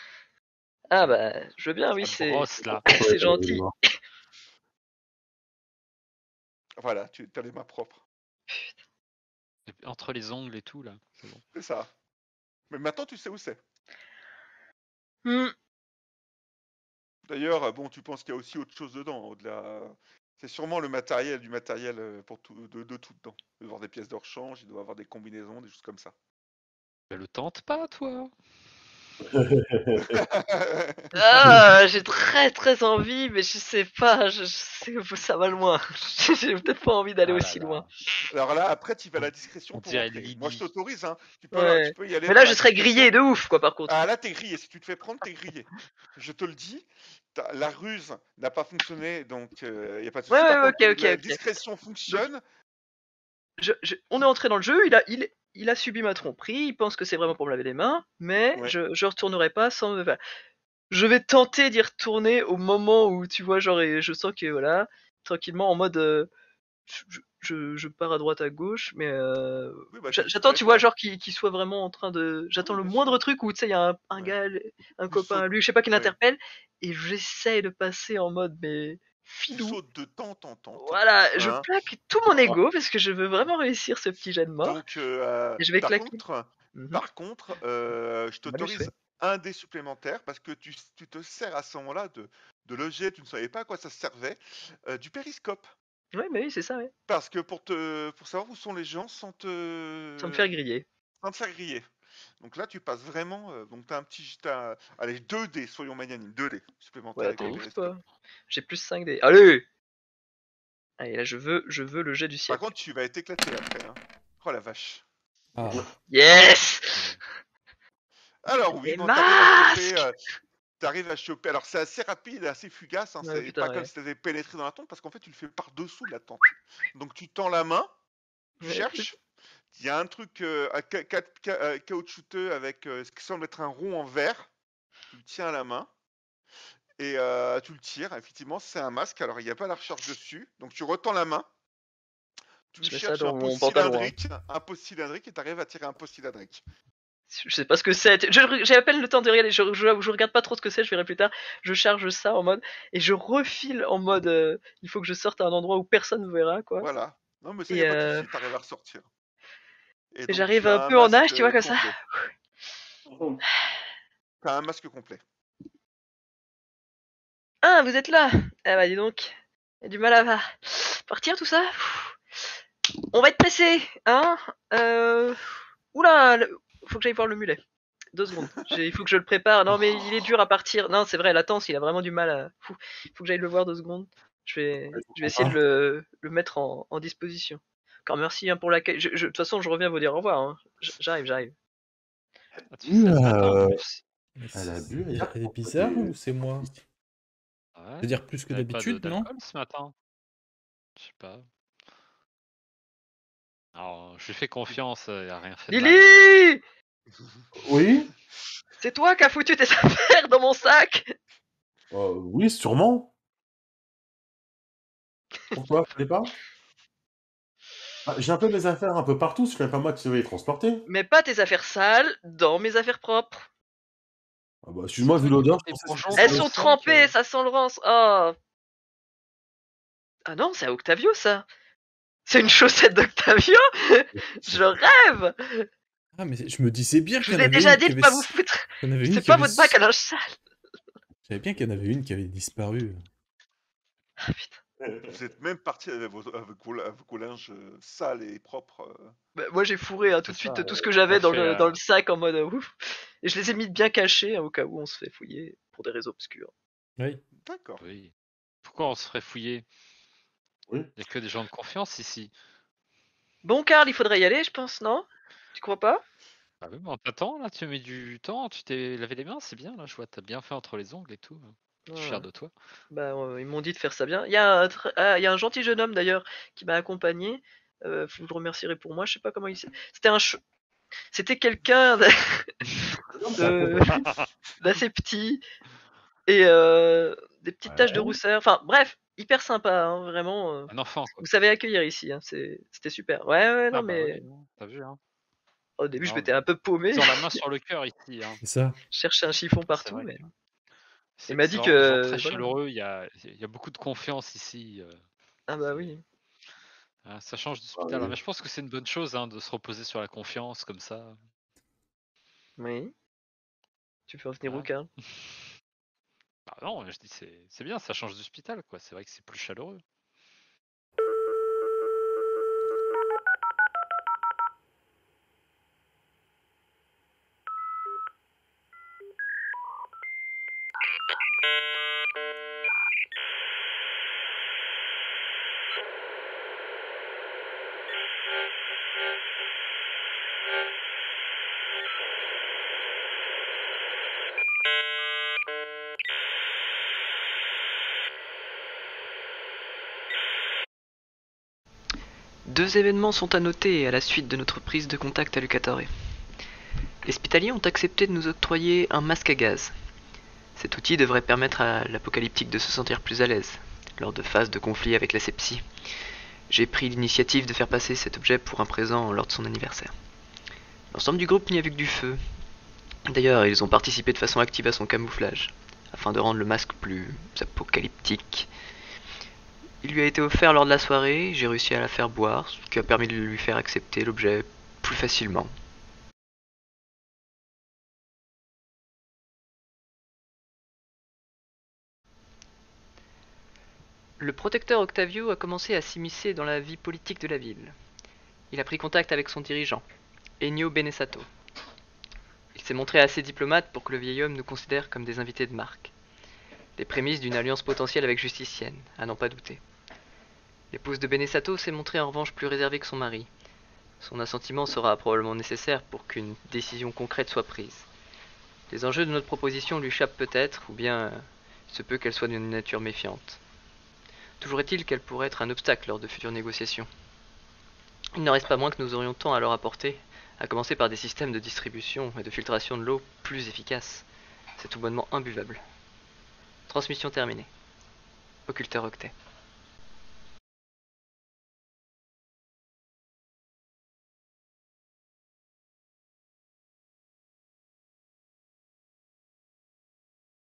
Ah bah, je veux bien, oui, Ça brosse, là. c'est gentil. Voilà, tu as les mains propres. Entre les ongles et tout, là. C'est bon. C'est ça. Mais maintenant, tu sais où c'est. Hmm. D'ailleurs, bon, tu penses qu'il y a aussi autre chose dedans, au-delà. C'est sûrement du matériel pour tout, de tout dedans. Il doit y avoir des pièces de rechange, il doit y avoir des combinaisons, des choses comme ça. Mais le tente pas, toi. Ah, j'ai très envie, mais je sais pas, je sais que ça va loin. J'ai peut-être pas envie d'aller Ah là aussi là. loin. Alors là, après, tu vas à la discrétion On pour dirait entrer. Lydie. Moi, je t'autorise, hein. Tu peux Ouais. y aller. Mais là, par je la serais discrétion. grillé de ouf, quoi, par contre. Ah, là, t'es grillé. Si tu te fais prendre, t'es grillé. Je te le dis. La ruse n'a pas fonctionné, donc il n'y a pas de souci. Ouais, Par ouais, contre, ok. la discrétion fonctionne. On est entré dans le jeu, il a subi ma tromperie, il pense que c'est vraiment pour me laver les mains, mais Ouais. je retournerai pas sans me. Enfin, je vais tenter d'y retourner au moment où, tu vois, genre, et je sens que, voilà, tranquillement, en mode. Je pars à droite, à gauche, mais Oui, bah, j'attends, tu quoi. vois, genre qu'il soit vraiment en train de. J'attends Oui, le bien moindre sûr. truc où, tu sais, il y a un Ouais. gars, un Tu copain, sautes. lui, je sais pas, qui Ouais. l'interpelle, et j'essaye de passer en mode, mais Tu filou. sautes de tente en tente. Voilà, je Hein. plaque tout mon ego parce que je veux vraiment réussir ce petit jet de mort. Donc, Et je vais claquer. par contre, je t'autorise un dé supplémentaire parce que tu te sers à ce moment-là de loger, tu ne savais pas à quoi ça servait, du périscope. Ouais, mais oui, c'est ça, ouais. Parce que pour savoir où sont les gens sans Sans me faire griller. Sans te faire griller. Donc là, tu passes vraiment. Donc t'as un petit. Allez, 2 dés, soyons magnanimes, 2 dés supplémentaires Ouais, avec t'es le ouf, périscope. toi. J'ai plus 5 dés. Allez! Allez, là, je veux le jet du Par siècle. contre, tu vas être éclaté après. Hein. Oh la vache. Ah. Yes! Alors oui, Les bon, t'arrives à choper. Alors c'est assez rapide et assez fugace. Hein. Ouais, C'est putain, pas comme ouais. si t'avais pénétré dans la tente parce qu'en fait tu le fais par dessous de la tente. Donc tu tends la main, tu Ouais, cherches. Il y a un truc caoutchouteux avec ce qui semble être un rond en verre. Tu le tiens à la main et tu le tires. Effectivement, c'est un masque. Alors il n'y a pas la recharge dessus. Donc tu retends la main. Tu Je mets ça cherches dans un mon pot pantalon, hein. cylindrique et tu arrives à tirer un pot cylindrique. Je sais pas ce que c'est. J'ai à peine le temps de regarder. Je regarde pas trop ce que c'est. Je verrai plus tard. Je charge ça en mode et je refile en mode. Il faut que je sorte à un endroit où personne ne verra, quoi. Voilà. Non, mais ça, y Et, a pas de souci, t'arrives à ressortir. Et donc, j'arrive tu un as un peu en nage, masque tu vois, comme ça. complet. T'as un masque complet. Ah, vous êtes là. Ah bah dis donc, y a du mal à partir tout ça. On va être pressé, hein. Oula, faut que j'aille voir le mulet. 2 secondes. Il faut que je le prépare. Non mais il est dur à partir. Non, c'est vrai, latence, il a vraiment du mal à. Il faut que j'aille le voir 2 secondes. Je vais essayer de le mettre en disposition. Encore merci hein, pour l'accueil. De toute façon, je reviens vous dire au revoir. Hein. J'arrive. Ah, tu fais ça ce matin en plus. Mais Elle a c'est- bu, elle a elle est bizarre ou c'est moi? Ouais. C'est-à-dire plus que T'avais pas d'habitude, non? d'alcool ce matin? Je sais pas. Alors, je lui fais confiance, il a rien fait de mal. Lily, Oui, c'est toi qui as foutu tes affaires dans mon sac. oui, sûrement. Pourquoi? Fallait pas? Ah, j'ai un peu mes affaires un peu partout, c'est quand même pas moi qui vais les transporter. Mets pas tes affaires sales dans mes affaires propres. Ah bah, excuse-moi, vu l'odeur, je Et pensais que bonjour, c'était Elles ça. le sont sac, trempées, ça sent le rance. Oh. Ah non, c'est à Octavio ça. C'est une chaussette d'Octavio. Je rêve. Ah, mais je me disais bien Je qu'il y vous en ai avait déjà une dit qui de avait... pas vous foutre. Il y en avait une C'est qui pas avait... votre bac à linge sale. Je savais bien qu'il y en avait une qui avait disparu. Ah putain. Vous êtes même parti avec vos linges sales et propres. Bah, moi j'ai fourré hein, tout de C'est suite ça, tout ce que j'avais on fait, dans le sac en mode ouf. Et je les ai mis bien cachés hein, au cas où on se fait fouiller pour des raisons obscures. Oui. D'accord. Oui. Pourquoi on se ferait fouiller? Oui. Il y a que des gens de confiance ici. Bon Karl, il faudrait y aller, je pense, non? Tu crois pas? Bah oui, mais on t'attend là, tu as mis du temps, tu t'es lavé les mains, c'est bien là, je vois, t'as bien fait entre les ongles et tout. Je suis fier Ouais. de toi. Bah, ils m'ont dit de faire ça bien. Il y a il y a un gentil jeune homme d'ailleurs qui m'a accompagné. Vous le remercierez pour moi. Je sais pas comment il s'est. C'était quelqu'un d'assez petit et des petites taches de Ouais. rousseur. Enfin bref, hyper sympa, hein, vraiment. Un enfant quoi. Vous savez accueillir ici, hein, c'était super. Ouais, non Ah bah mais oui, non, t'as vu hein. au début je Non, m'étais mais un peu paumé, ils ont la main sur le cœur ici hein. C'est ça. je cherchais un chiffon C'est partout, vrai mais que il m'a dit c'est vraiment des gens que très voilà. chaleureux, il y a beaucoup de confiance ici. Ah bah c'est- oui, Ça change Ah d'hospital, hein, oui. mais je pense que c'est une bonne chose hein, de se reposer sur la confiance comme ça. oui. Tu peux revenir où, Voilà. Karl? Bah non, je dis c'est bien, ça change d'hospital quoi, c'est vrai que c'est plus chaleureux. Deux événements sont à noter à la suite de notre prise de contact à Lucatore. Les Spitaliers ont accepté de nous octroyer un masque à gaz. Cet outil devrait permettre à l'Apocalyptique de se sentir plus à l'aise lors de phases de conflit avec la Sepsie. J'ai pris l'initiative de faire passer cet objet pour un présent lors de son anniversaire. L'ensemble du groupe n'y a vu que du feu. D'ailleurs, ils ont participé de façon active à son camouflage, afin de rendre le masque plus apocalyptique. Il lui a été offert lors de la soirée, j'ai réussi à la faire boire, ce qui a permis de lui faire accepter l'objet plus facilement. Le protecteur Octavio a commencé à s'immiscer dans la vie politique de la ville. Il a pris contact avec son dirigeant, Ennio Benesato. Il s'est montré assez diplomate pour que le vieil homme nous considère comme des invités de marque. Les prémices d'une alliance potentielle avec Justicienne, à n'en pas douter. L'épouse de Benesato s'est montrée en revanche plus réservée que son mari. Son assentiment sera probablement nécessaire pour qu'une décision concrète soit prise. Les enjeux de notre proposition lui échappent peut-être, ou bien il se peut qu'elle soit d'une nature méfiante. Toujours est-il qu'elle pourrait être un obstacle lors de futures négociations. Il n'en reste pas moins que nous aurions tant à leur apporter, à commencer par des systèmes de distribution et de filtration de l'eau plus efficaces. C'est tout bonnement imbuvable. Transmission terminée. Occulteur Octet.